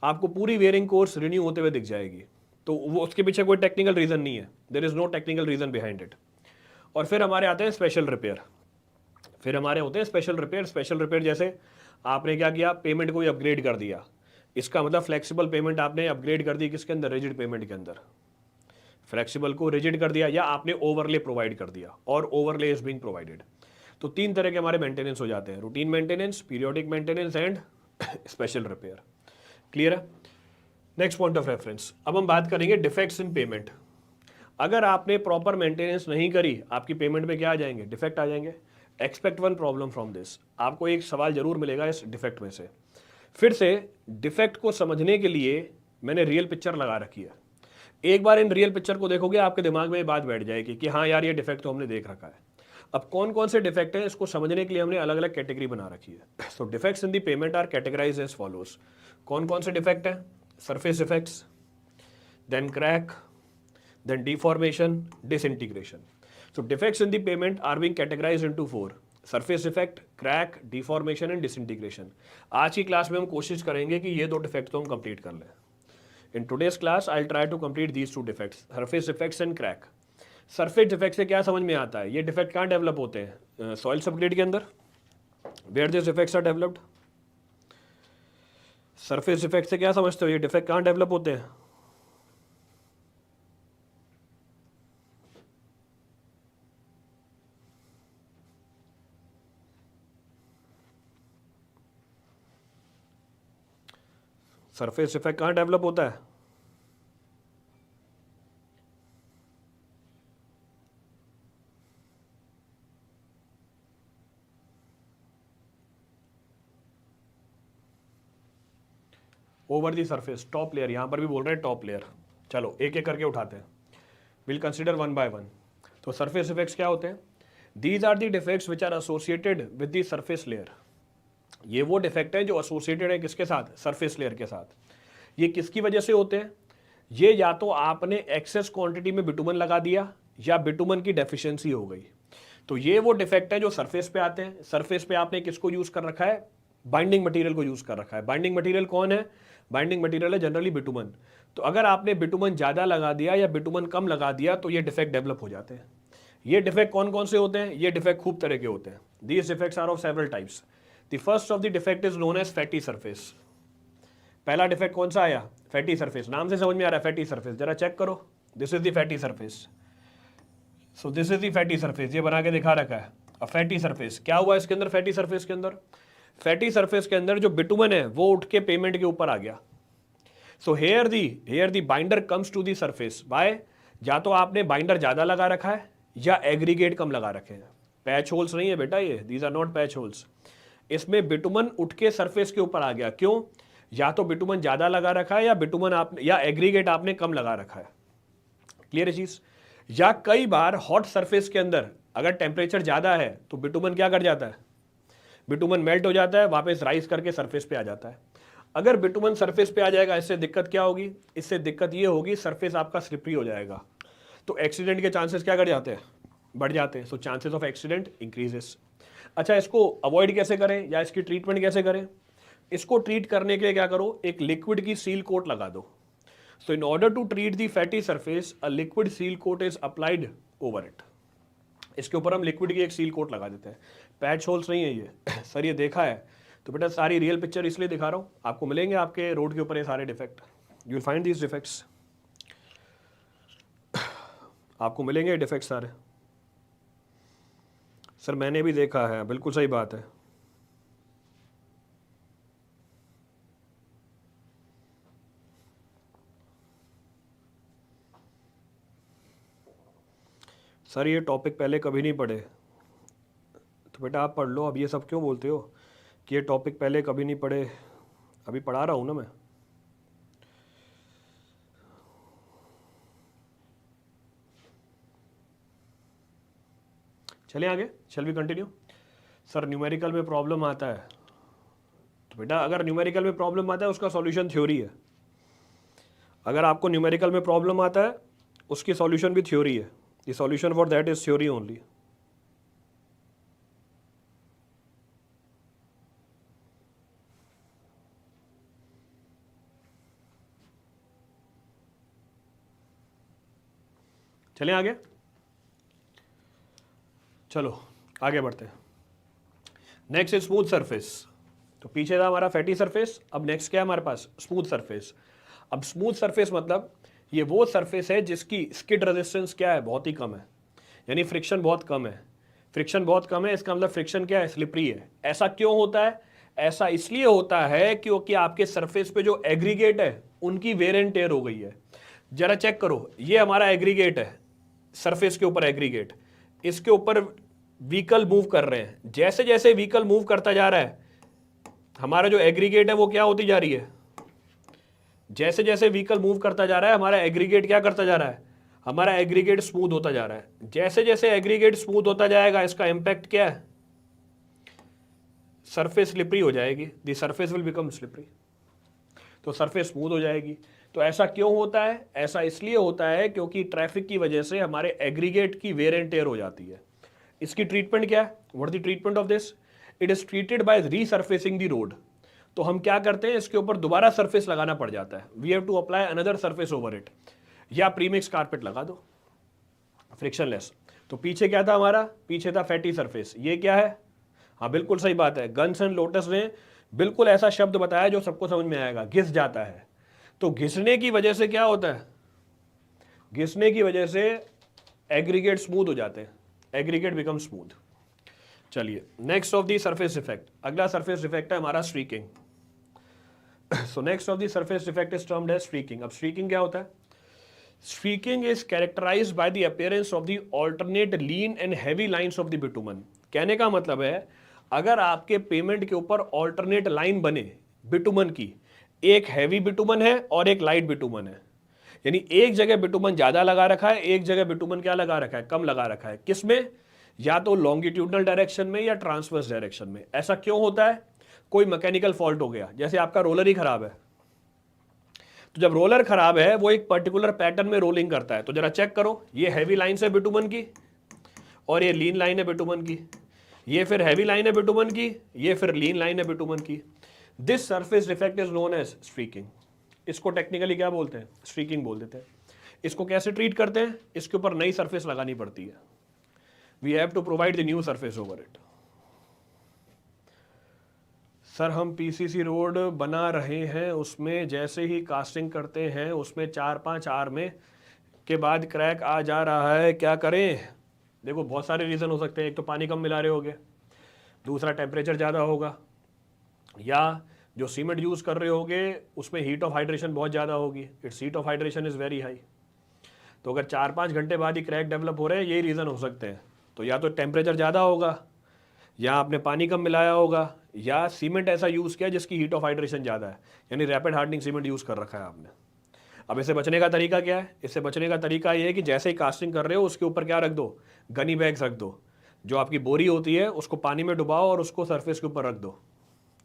आपको पूरी वेयरिंग कोर्स रिन्यू होते हुए दिख जाएगी. तो वो उसके पीछे कोई टेक्निकल रीजन नहीं है, there is no technical reason behind it. और फिर हमारे आते हैं स्पेशल रिपेयर. फिर हमारे होते हैं स्पेशल रिपेयर. स्पेशल रिपेयर जैसे आपने क्या किया, पेमेंट को भी अपग्रेड कर दिया. इसका मतलब फ्लेक्सिबल पेमेंट आपने अपग्रेड कर दी किसके अंदर? रिजिड पेमेंट के अंदर. फ्लेक्सिबल को रिजिड कर दिया या आपने ओवरले प्रोवाइड कर दिया, और ओवरले इज बीइंग प्रोवाइडेड. तो 3 तरह के हमारे मेंटेनेंस हो जाते हैं, routine maintenance, periodic maintenance and special repair. Clear है? Next point of reference. अब हम बात करेंगे डिफेक्ट्स इन पेमेंट. अगर आपने प्रॉपर मेंटेनेंस नहीं करी, आपकी पेमेंट में क्या आ जाएंगे? डिफेक्ट आ जाएंगे. Expect one problem from this. आपको एक सवाल जरूर मिलेगा इस डिफेक्ट में से. फिर से डिफेक्ट को समझने के लिए मैंने रियल पिक्चर लगा रखी है. एक बार इन रियल पिक्चर को देखोगे आपके दिमाग में ये बात बैठ जाएगी कि हाँ यार ये डिफेक्ट तो हमने देख रखा है. अब कौन कौन से डिफेक्ट हैं इसको समझने के लिए हमने अलग अलग कैटेगरी बना रखी है. So defects in the pavement are categorize as follows. कौन कौन से डिफेक्ट हैं? Surface defects, then crack, then deformation, disintegration. So defects in the payment are being categorized into 4: surface defect, crack, deformation and disintegration. आज की क्लास में हम कोशिश करेंगे कि ये 2 डिफेक्ट तो हम कंप्लीट कर लें. In today's class I'll try to complete these 2 defects, surface defects and crack. Surface defect से क्या समझ में आता है? ये डिफेक्ट कहाँ डेवलप होते हैं? सॉइल सबग्रेड के अंदर. Where this defects are developed. Surface defect से क्या समझते हो? ये डिफेक्ट कहाँ डेवलप होते हैं? सरफेस डिफेक्ट कहाँ डेवलप होता है? Over the surface, top layer. यहां पर भी बोल रहे हैं टॉप लेयर. चलो एक एक करके उठाते हैं. Will consider one by one. तो सरफेस डिफेक्ट्स क्या होते हैं? These are the defects which are associated with the surface layer. ये वो डिफेक्ट है जो एसोसिएटेड है किसके साथ? सरफेस लेयर के साथ. ये किसकी वजह से होते हैं? ये या तो आपने एक्सेस क्वांटिटी में बिटुमन लगा दिया या बिटुमन की डेफिशिएंसी हो गई. तो ये वो डिफेक्ट है जो सरफेस पे आते हैं. सरफेस पे आपने किसको यूज कर रखा है? बाइंडिंग मटेरियल को यूज कर रखा है. बाइंडिंग मटेरियल कौन है? बाइंडिंग मटेरियल है जनरली बिटुमन. तो अगर आपने बिटुमन ज़्यादा लगा दिया या बिटुमन कम लगा दिया तो ये डिफेक्ट डेवलप हो जाते हैं. ये डिफेक्ट कौन कौन से होते हैं? ये डिफेक्ट खूब तरह के होते हैं. These defects are of several types. The first of the defect is known as fatty surface. पहला डिफेक्ट कौन सा आया? Fatty surface. नाम से समझ में आ रहा है फैटी सरफेस. जरा चेक करो. This is the fatty surface. So this is the fatty surface. ये बना के दिखा रखा है. अब फैटी सरफेस क्या हुआ इसके अंदर? फैटी सरफेस के अंदर, फैटी सरफेस के अंदर जो बिटुमन है वो उठ के पेमेंट के ऊपर आ गया. So here the binder comes to the surface by, या तो आपने बाइंडर ज्यादा लगा रखा है या एग्रीगेट कम लगा रखे हैं. पैच होल्स नहीं है बेटा ये, these are not patch holes. इसमें बिटुमन उठ के सरफेस के ऊपर आ गया। क्यों? या तो बिटुमन ज़्यादा लगा रखा है, या बिटुमन आपने या एग्रीगेट आपने कम लगा रखा है। क्लियर है चीज़? या कई बार हॉट सरफेस के अंदर अगर टेम्परेचर ज़्यादा है तो बिटुमन क्या कर जाता है, बिटुमन मेल्ट हो जाता है, वापस राइज करके सरफेस पे आ जाता है। अगर बिटुमन सरफेस पे आ जाएगा, इससे दिक्कत क्या होगी? इससे दिक्कत ये होगी सरफेस आपका स्लिपरी हो जाएगा, तो एक्सीडेंट के चांसेस क्या कर जाते हैं, बढ़ जाते हैं। So chances of accident increases. अच्छा, इसको अवॉइड कैसे करें या इसकी ट्रीटमेंट कैसे करें? इसको ट्रीट करने के लिए क्या करो, एक लिक्विड की सील कोट लगा दो। So in order to treat the fatty surface a liquid seal coat is applied over it. इसके ऊपर हम लिक्विड की एक सील कोट लगा देते हैं। पैच होल्स नहीं है ये सर, ये देखा है तो बेटा सारी रियल पिक्चर इसलिए दिखा रहा हूँ, आपको मिलेंगे आपके रोड के ऊपर ये सारे defect, you will find these defects, आपको मिलेंगे डिफेक्ट सारे। सर मैंने भी देखा है, बिल्कुल सही बात है। सर ये टॉपिक पहले कभी नहीं पढ़े, तो बेटा आप पढ़ लो। अब ये सब क्यों बोलते हो कि ये टॉपिक पहले कभी नहीं पढ़े? अभी पढ़ा रहा हूँ ना मैं। चलिए आगे, shall we continue. Sir numerical में प्रॉब्लम आता है, तो बेटा अगर न्यूमेरिकल में प्रॉब्लम आता है उसका सॉल्यूशन थ्योरी है। अगर आपको न्यूमेरिकल में प्रॉब्लम आता है उसकी सॉल्यूशन भी थ्योरी है। The solution for that is theory only. चलें आगे, चलो आगे बढ़ते हैं। Next is smooth surface. तो पीछे था हमारा फैटी सरफेस, अब नेक्स्ट क्या है हमारे पास, स्मूथ सरफेस। अब स्मूथ सरफेस मतलब ये वो सरफेस है जिसकी स्किड रेजिस्टेंस क्या है, बहुत ही कम है, यानी फ्रिक्शन बहुत कम है। फ्रिक्शन बहुत कम है, इसका मतलब फ्रिक्शन क्या है, स्लिपरी है। ऐसा क्यों होता है? ऐसा इसलिए होता है क्योंकि आपके सरफेस पे जो एग्रीगेट है उनकी वेयर एंड टेयर हो गई है। जरा चेक करो, ये हमारा एग्रीगेट है, सरफेस के ऊपर एग्रीगेट, इसके ऊपर व्हीकल मूव कर रहे हैं। जैसे जैसे व्हीकल मूव करता जा रहा है हमारा जो एग्रीगेट है वो क्या होती जा रही है, जैसे जैसे व्हीकल मूव करता जा रहा है हमारा एग्रीगेट क्या करता जा रहा है, हमारा एग्रीगेट स्मूथ होता जा रहा है। जैसे जैसे एग्रीगेट स्मूथ होता जाएगा इसका इंपैक्ट क्या है, सरफेस स्लिपरी हो जाएगी, the surface will become slippery, तो सरफेस स्मूथ हो जाएगी। तो ऐसा क्यों होता है? ऐसा इसलिए होता है क्योंकि ट्रैफिक की वजह से हमारे एग्रीगेट की वेयर एंड टेयर हो जाती है। इसकी ट्रीटमेंट क्या है, what the treatment of this? It is treated by resurfacing the road. तो हम क्या करते हैं, इसके ऊपर दोबारा सरफेस लगाना पड़ जाता है, we have to apply another surface over it, या प्रीमिक्स कारपेट लगा दो फ्रिक्शनलेस। तो पीछे क्या था हमारा, पीछे था फैटी सरफेस, ये क्या है, हाँ बिल्कुल सही बात है, गन्स एंड लोटस ने बिल्कुल ऐसा शब्द बताया जो सबको समझ में आएगा, घिस जाता है। तो घिसने की वजह से क्या होता है, घिसने की वजह से एग्रीगेट स्मूथ हो जाते हैं, एग्रीगेट बिकम स्मूथ। चलिए next of the surface effect, अगला सरफेस इफेक्ट है हमारा streaking. So next of the surface effect is termed as streaking. अब स्ट्रीकिंग क्या होता है? Streaking is characterized by the appearance of the alternate lean and heavy lines of the bitumen. कहने का मतलब है अगर आपके पेमेंट के ऊपर ऑल्टरनेट लाइन बने बिटुमन की, एक हैवी बिटुमन है और एक लाइट बिटुमन है, यानी एक जगह बिटुमन ज्यादा लगा रखा है, एक जगह बिटुमन क्या लगा रखा है, कम लगा रखा है। किसमें? या तो लॉन्गिट्यूडनल डायरेक्शन में या ट्रांसवर्स डायरेक्शन में। ऐसा क्यों होता है? कोई मैकेनिकल फॉल्ट हो गया, जैसे आपका रोलर ही खराब है, तो जब रोलर खराब है वो एक पर्टिकुलर पैटर्न में रोलिंग करता है। तो जरा चेक करो, ये हैवी लाइन है बिटुमन की और ये लीन लाइन है बिटुमन की, ये फिर हैवी लाइन है बिटुमन की, ये फिर लीन लाइन है बिटुमन की। This surface defect is known as streaking. इसको टेक्निकली क्या बोलते हैं, स्ट्रीकिंग बोल देते हैं। इसको कैसे ट्रीट करते हैं, इसके ऊपर नई सरफेस लगानी पड़ती है, we have to provide the new surface over it. Sir हम पीसीसी रोड बना रहे हैं, उसमें जैसे ही कास्टिंग करते हैं उसमें 4-5 आर में के बाद क्रैक आ जा रहा है, क्या करें? देखो बहुत सारे रीज़न हो सकते हैं, एक तो पानी कम मिला रहे होगे, दूसरा टेम्परेचर ज़्यादा होगा, या जो सीमेंट यूज़ कर रहे होगे उसमें हीट ऑफ हाइड्रेशन बहुत ज़्यादा होगी, it's heat of hydration is very high. तो अगर 4-5 घंटे बाद ही क्रैक डेवलप हो रहे हैं, यही रीज़न हो सकते हैं। तो या तो टेम्परेचर ज़्यादा होगा, या आपने पानी कम मिलाया होगा, या सीमेंट ऐसा यूज़ किया जिसकी हीट ऑफ हाइड्रेशन ज़्यादा है, यानी रैपिड हार्डनिंग सीमेंट यूज़ कर रखा है आपने। अब इससे बचने का तरीका क्या है? इससे बचने का तरीका ये है कि जैसे ही कास्टिंग कर रहे हो उसके ऊपर क्या रख दो, गनी बैग्स रख दो। जो आपकी बोरी होती है उसको पानी में डुबाओ और उसको सरफेस के ऊपर रख दो,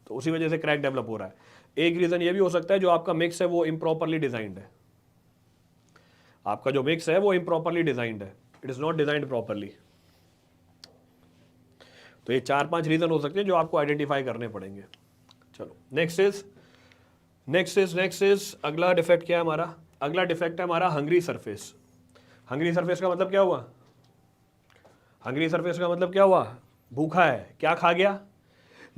तो उसी वजह से क्रैक डेवलप हो रहा है। एक रीज़न ये भी हो सकता है जो आपका मिक्स है वो इम्प्रॉपरली डिजाइंड है। आपका जो मिक्स है वो इम्प्रॉपरली डिजाइंड है, it is not designed properly. तो ये 4-5 रीज़न हो सकते हैं जो आपको आइडेंटिफाई करने पड़ेंगे। चलो नेक्स्ट इज अगला डिफेक्ट क्या है हमारा? अगला डिफेक्ट है हमारा हंग्री सरफेस। हंग्री सरफेस का मतलब क्या हुआ? हंग्री सरफेस का मतलब क्या हुआ? भूखा है, क्या खा गया?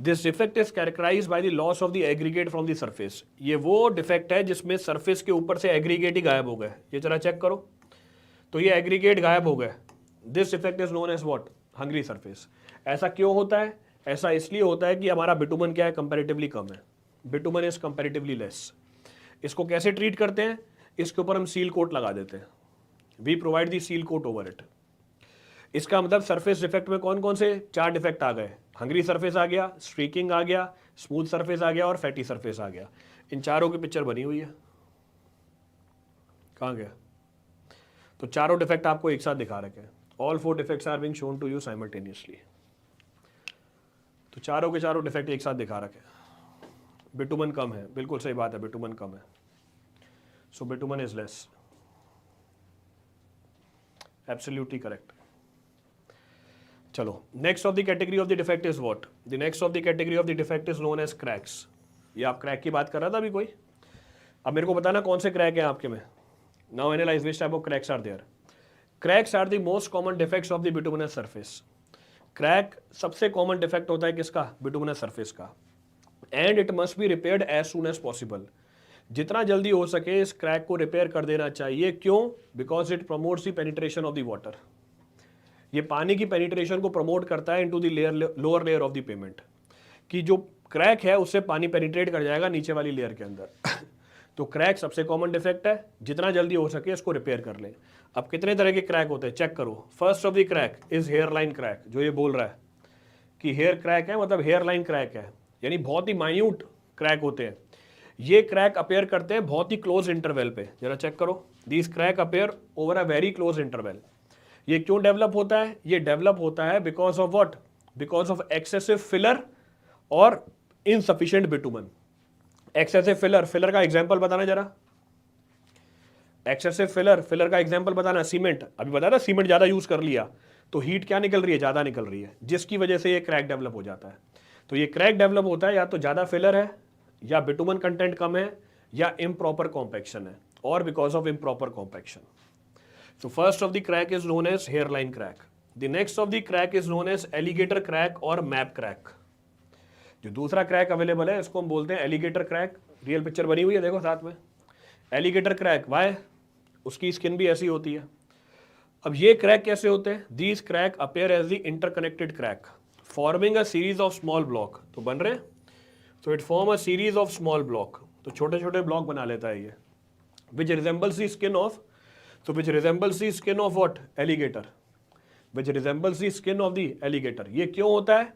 This defect is characterize by the loss of the aggregate from the surface. ये वो डिफेक्ट है जिसमें सरफेस के ऊपर से एग्रीगेट ही गायब हो गए। ये जरा चेक करो, तो ये एग्रीगेट गायब हो गए। This defect is known as what? Hungry surface. ऐसा क्यों होता है? ऐसा इसलिए होता है कि हमारा बिटुमन क्या है? कंपैरेटिवली कम है। Bitumen is comparatively less. इसको कैसे ट्रीट करते हैं? इसके ऊपर हम सील कोट लगा देते हैं। We provide the seal coat over it. इसका मतलब सरफेस डिफेक्ट में कौन कौन से 4 डिफेक्ट आ गए? हंग्री सरफेस आ गया, स्ट्रीकिंग आ गया, स्मूथ सरफेस आ गया और फैटी सरफेस आ गया। इन चारों की पिक्चर बनी हुई है, कहाँ गया? तो चारों डिफेक्ट आपको एक साथ दिखा रखे हैं। All 4 defects are being shown to you simultaneously. तो चारों के चारों डिफेक्ट एक साथ दिखा रखे हैं। बिटुमन कम है, बिल्कुल सही बात है, बिटुमन कम है। So bitumen is less, absolutely correct. चलो, next of the category of the defect is what? The next of the category of the defect is known as cracks. ये आप क्रैक की बात कर रहा था अभी कोई? अब मेरे को बताना कौन से क्रैक है आपके में। Now analyze which type of cracks are there. Cracks are the most common defects of the bituminous surface. Crack सबसे कॉमन डिफेक्ट होता है किसका? बिटुमिनस सरफेस का। And it must be repaired as soon as possible. जितना जल्दी हो सके इस क्रैक को रिपेयर कर देना चाहिए। क्यों? Because it promotes the penetration of the water. ये पानी की पेनिट्रेशन को प्रमोट करता है into the layer, lower layer of the payment, कि जो क्रैक है उससे पानी पेनिट्रेट कर जाएगा नीचे वाली लेयर के अंदर। तो क्रैक सबसे कॉमन डिफेक्ट है, जितना जल्दी हो सके इसको रिपेयर कर लें। अब कितने तरह के क्रैक होते हैं चेक करो। First of the crack is here line crack. जो ये बोल रहा है कि हेयर क्रैक है, मतलब हेयर लाइन क्रैक है, यानी बहुत ही माइन्यूट क्रैक होते हैं। ये क्रैक अपेयर करते हैं बहुत ही क्लोज इंटरवल पे। जरा चेक करो, this crack appear over a very close interval. ये क्यों डेवलप होता है? ये डेवलप होता है because of what? Because of excessive filler और insufficient bitumen. Excessive filler, filler का एग्जांपल बताना जरा। एक्सेसिव फिलर, फिलर का एग्जांपल बताना। सीमेंट, अभी बताया ना, सीमेंट ज्यादा यूज कर लिया तो हीट क्या निकल रही है? ज्यादा निकल रही है, जिसकी वजह से ये क्रैक डेवलप हो जाता है। तो ये क्रैक डेवलप होता है या तो ज्यादा फिलर है, या बिटुमन कंटेंट कम है, या इम्प्रॉपर कॉम्पैक्शन है, और because of improper compaction. So first of the crack is known as hairline crack. The next of the crack is known as alligator crack और map crack. जो दूसरा crack available है इसको हम बोलते हैं एलिगेटर क्रैक। रियल पिक्चर बनी हुई है, देखो साथ में। Alligator crack, why? उसकी स्किन भी ऐसी होती है। अब ये क्रैक कैसे होते हैं? These crack appear as the interconnected crack forming a series of small block. तो बन रहे, तो it form a series of small block. तो छोटे छोटे ब्लॉक बना लेता है ये, which resembles the skin of, so which resembles the skin of what? Alligator. Which resembles the skin of the alligator. ये क्यों होता है?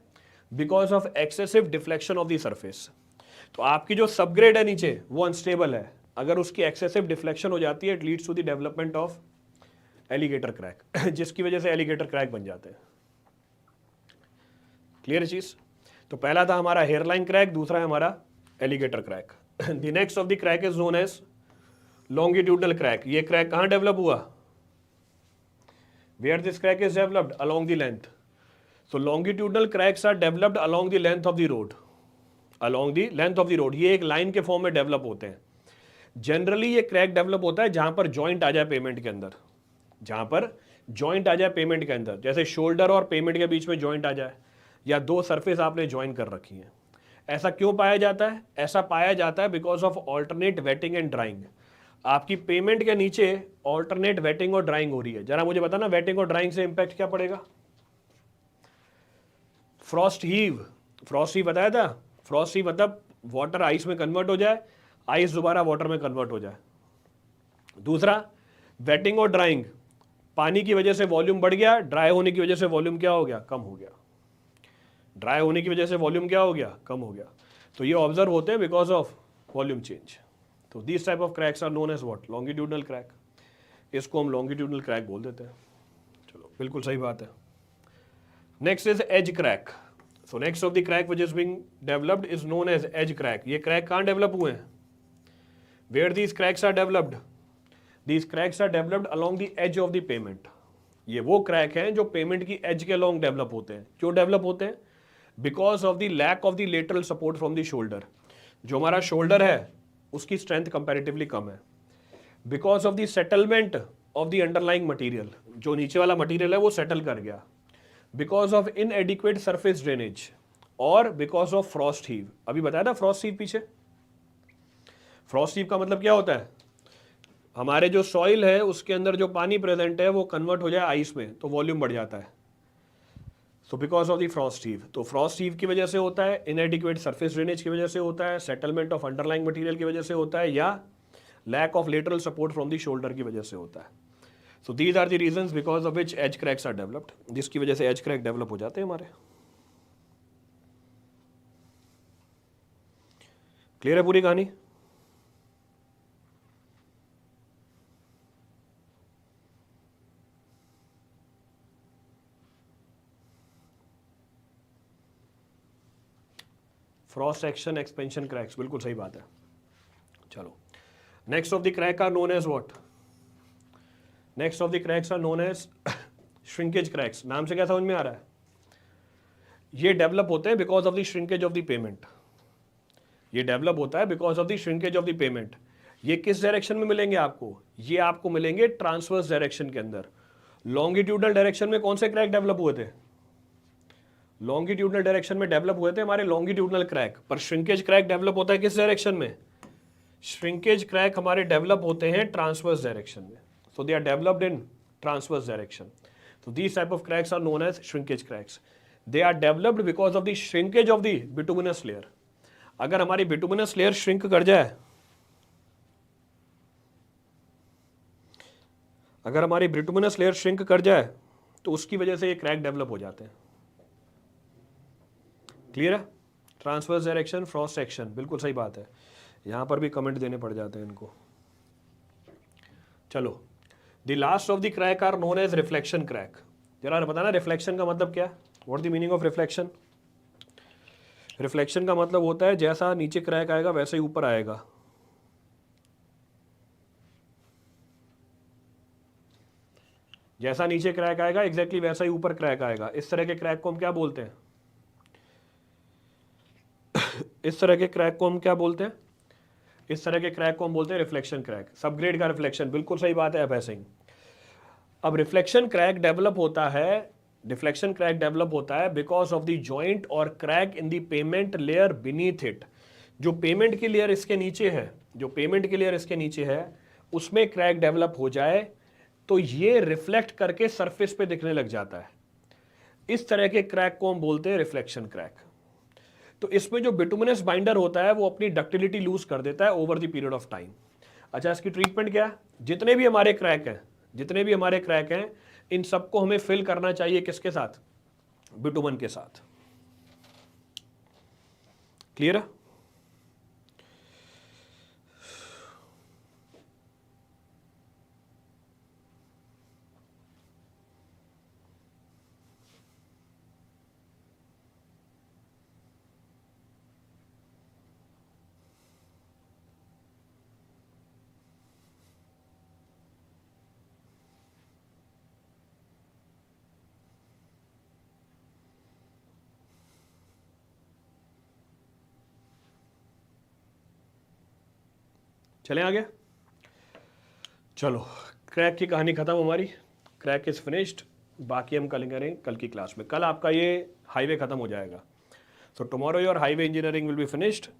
Because of excessive deflection of the surface. तो आपकी जो सबग्रेड है नीचे वो अनस्टेबल है, अगर उसकी एक्सेसिव डिफ्लेक्शन हो जाती है, it leads to the development of alligator crack, जिसकी वजह से एलिगेटर क्रैक बन जाते हैं। क्लियर चीज? तो पहला था हमारा हेयरलाइन क्रैक, दूसरा है हमारा alligator crack. The next of the crack is known as longitudinal crack. ये क्रैक कहां डेवलप हुआ? Where this crack is developed? Along the length. So longitudinal cracks are developed along the length of the road. Along the length of the road, ये एक line के form में develop होते हैं। Generally ये crack develop होता है जहां पर जॉइंट आ जाए पेमेंट के अंदर, जहां पर जॉइंट आ जाए पेमेंट के अंदर, जैसे शोल्डर और पेमेंट के बीच में जॉइंट आ जाए, या दो सरफेस आपने ज्वाइन कर रखी है। ऐसा क्यों पाया जाता है? ऐसा पाया जाता है because of alternate wetting and drawing. आपकी पेमेंट के नीचे ऑल्टरनेट वेटिंग और ड्राइंग हो रही है। जरा मुझे बताना वेटिंग और ड्राइंग से इंपैक्ट क्या पड़ेगा? फ्रॉस्ट हीव, फ्रॉस्ट हीव बताया था। फ्रॉस्ट हीव मतलब वाटर आइस में कन्वर्ट हो जाए, आइस दोबारा वाटर में कन्वर्ट हो जाए। दूसरा वेटिंग और ड्राइंग, पानी की वजह से वॉल्यूम बढ़ गया, ड्राई होने की वजह से वॉल्यूम क्या हो गया? कम हो गया। ड्राई होने की वजह से वॉल्यूम क्या हो गया, कम हो गया। तो ये ऑब्जर्व होते हैं बिकॉज ऑफ वॉल्यूम चेंज। तो this type of cracks are known as what, longitudinal crack. इसको हम लॉन्गिट्यूडनल क्रैक बोल देते हैं। चलो बिल्कुल सही बात है। Next is edge crack. So next of the crack which is being developed is known as edge crack. ये क्रैक कहाँ डेवलप हुए हैं? Where these cracks are developed? These cracks are developed along the edge of the payment. ये वो crack हैं जो payment की as के अलोंग डेवलप होते हैं। क्यों डेवलप होते हैं? Because of the lack of the lateral support from the shoulder. जो हमारा शोल्डर है उसकी स्ट्रेंथ कंपैरेटिवली कम है। Because of the settlement of the underlying material, जो नीचे वाला मटीरियल है वो सेटल कर गया। Because of inadequate surface drainage और बिकॉज ऑफ फ्रॉस्ट हीव। अभी बताया था फ्रॉस्ट हीव पीछे। फ्रॉस्ट हीव का मतलब क्या होता है? हमारे जो सॉइल है उसके अंदर जो पानी प्रेजेंट है वो कन्वर्ट हो जाए आइस में, तो वॉल्यूम बढ़ जाता है। So because of the Frost heave. तो फ्रॉस्ट हीव की वजह से होता है, इनएडिक्वेट सरफेस ड्रेनेज की वजह से होता है, सेटलमेंट ऑफ अंडरलाइंग मटीरियल की वजह से होता है, या lack of lateral support from the shoulder की वजह से होता है। So these are the reasons because of which edge cracks are developed, जिसकी वजह से एज क्रैक डेवलप हो जाते हैं हमारे। क्लियर है पूरी कहानी? फ्रॉस्ट एक्शन एक्सपेंशन क्रैक्स, बिल्कुल सही बात है। चलो next of the crack are known as what? Next of the cracks are known as shrinkage cracks. नाम से क्या समझ में आ रहा है? ये डेवलप होते हैं because of the shrinkage of the payment. ये डेवलप होता है because of the shrinkage of the payment. ये किस डायरेक्शन में मिलेंगे आपको? ये आपको मिलेंगे ट्रांसवर्स डायरेक्शन के अंदर। लॉन्गिट्यूडनल डायरेक्शन में कौन से क्रैक डेवलप हुए थे? लॉन्गिट्यूडनल डायरेक्शन में डेवलप हुए थे हमारे लॉन्गिट्यूडनल क्रैक। पर श्रिंकेज क्रैक डेवलप होता है किस डायरेक्शन में? श्रिंकेज क्रैक हमारे डेवलप होते हैं ट्रांसवर्स डायरेक्शन में। So they are developed in transverse direction. So these type of cracks are known as shrinkage cracks. They are developed because of the shrinkage of the bituminous layer. अगर हमारी bituminous layer shrink कर जाए, अगर हमारी bituminous layer shrink कर जाए तो उसकी वजह से ये क्रैक डेवलप हो जाते हैं। क्लियर है? ट्रांसवर्स डायरेक्शन, फ्रॉस्ट एक्शन, बिल्कुल सही बात है। यहां पर भी कमेंट देने पड़ जाते हैं इनको। चलो The last of the crack are known as reflection crack. जरा बताना रिफ्लेक्शन का मतलब क्या है? What the meaning of reflection? Reflection का मतलब होता है जैसा नीचे क्रैक आएगा वैसे ही ऊपर आएगा। जैसा नीचे क्रैक आएगा एग्जैक्टली वैसा ही ऊपर क्रैक आएगा। इस तरह के क्रैक को हम क्या बोलते हैं? इस तरह के क्रैक को हम क्या बोलते हैं? इस तरह के क्रैक को हम बोलते हैं रिफ्लेक्शन क्रैक। सबग्रेड का रिफ्लेक्शन, बिल्कुल सही बात है अब ऐसे ही। अब रिफ्लेक्शन क्रैक डेवलप होता है, रिफ्लेक्शन क्रैक डेवलप होता है बिकॉज ऑफ द जॉइंट और crack in the payment layer beneath it. जो पेमेंट की लेयर इसके नीचे है, जो पेमेंट की लेयर इसके नीचे है उसमें क्रैक डेवलप हो जाए तो ये रिफ्लेक्ट करके सरफेस पे दिखने लग जाता है। इस तरह के क्रैक को हम बोलते हैं रिफ्लेक्शन क्रैक। तो इसमें जो बिटुमिनस बाइंडर होता है वो अपनी डक्टिलिटी लूज कर देता है over the period of time. अच्छा, इसकी ट्रीटमेंट क्या है? जितने भी हमारे क्रैक हैं, जितने भी हमारे क्रैक हैं, इन सबको हमें फिल करना चाहिए किसके साथ? बिटुमन के साथ। क्लियर है? चलें आगे। चलो, क्रैक की कहानी खत्म हमारी। Crack is finished. बाकी हम कल करें कल की क्लास में। कल आपका ये हाईवे खत्म हो जाएगा। So tomorrow your highway engineering will be finished.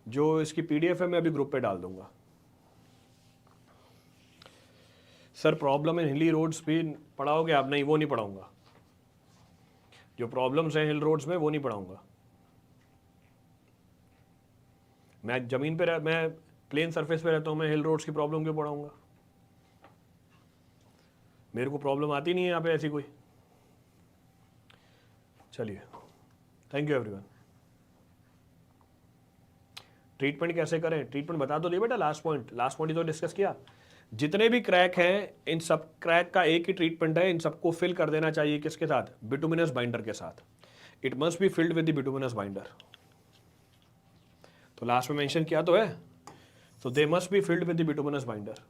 जो इसकी पीडीएफ है मैं अभी ग्रुप पे डाल दूंगा। सर प्रॉब्लम इन हिली रोड्स भी पढ़ाओगे आप? नहीं, वो नहीं पढ़ाऊंगा। जो प्रॉब्लम्स हैं हिल रोड्स में वो नहीं पढ़ाऊंगा। मैं जमीन पे मैं प्लेन सरफेस पे रहता हूँ, मैं हिल रोड्स की प्रॉब्लम क्यों पढ़ाऊंगा? मेरे को प्रॉब्लम आती नहीं है यहाँ पे ऐसी कोई। चलिए थैंक यू एवरीवन। ट्रीटमेंट कैसे करें, ट्रीटमेंट बता तो दिया बेटा, लास्ट पॉइंट ही तो डिस्कस किया। जितने भी क्रैक हैं इन सब क्रैक का एक ही ट्रीटमेंट है, इन सबको फिल कर देना चाहिए किसके साथ, बिटुमिनस बाइंडर के साथ। It must be filled with the bituminous binder. तो लास्ट में मेंशन किया तो है, तो they must be filled with the bituminous binder.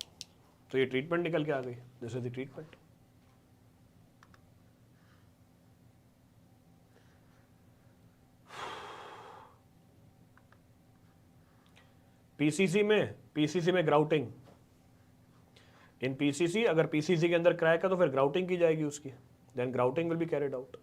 तो ये ट्रीटमेंट निकल के आ गई, this is the treatment. PCC में ग्राउटिंग, इन पीसीसी, अगर पीसीसी के अंदर क्रैक है तो फिर ग्राउटिंग की जाएगी उसकी, then grouting will be carried out.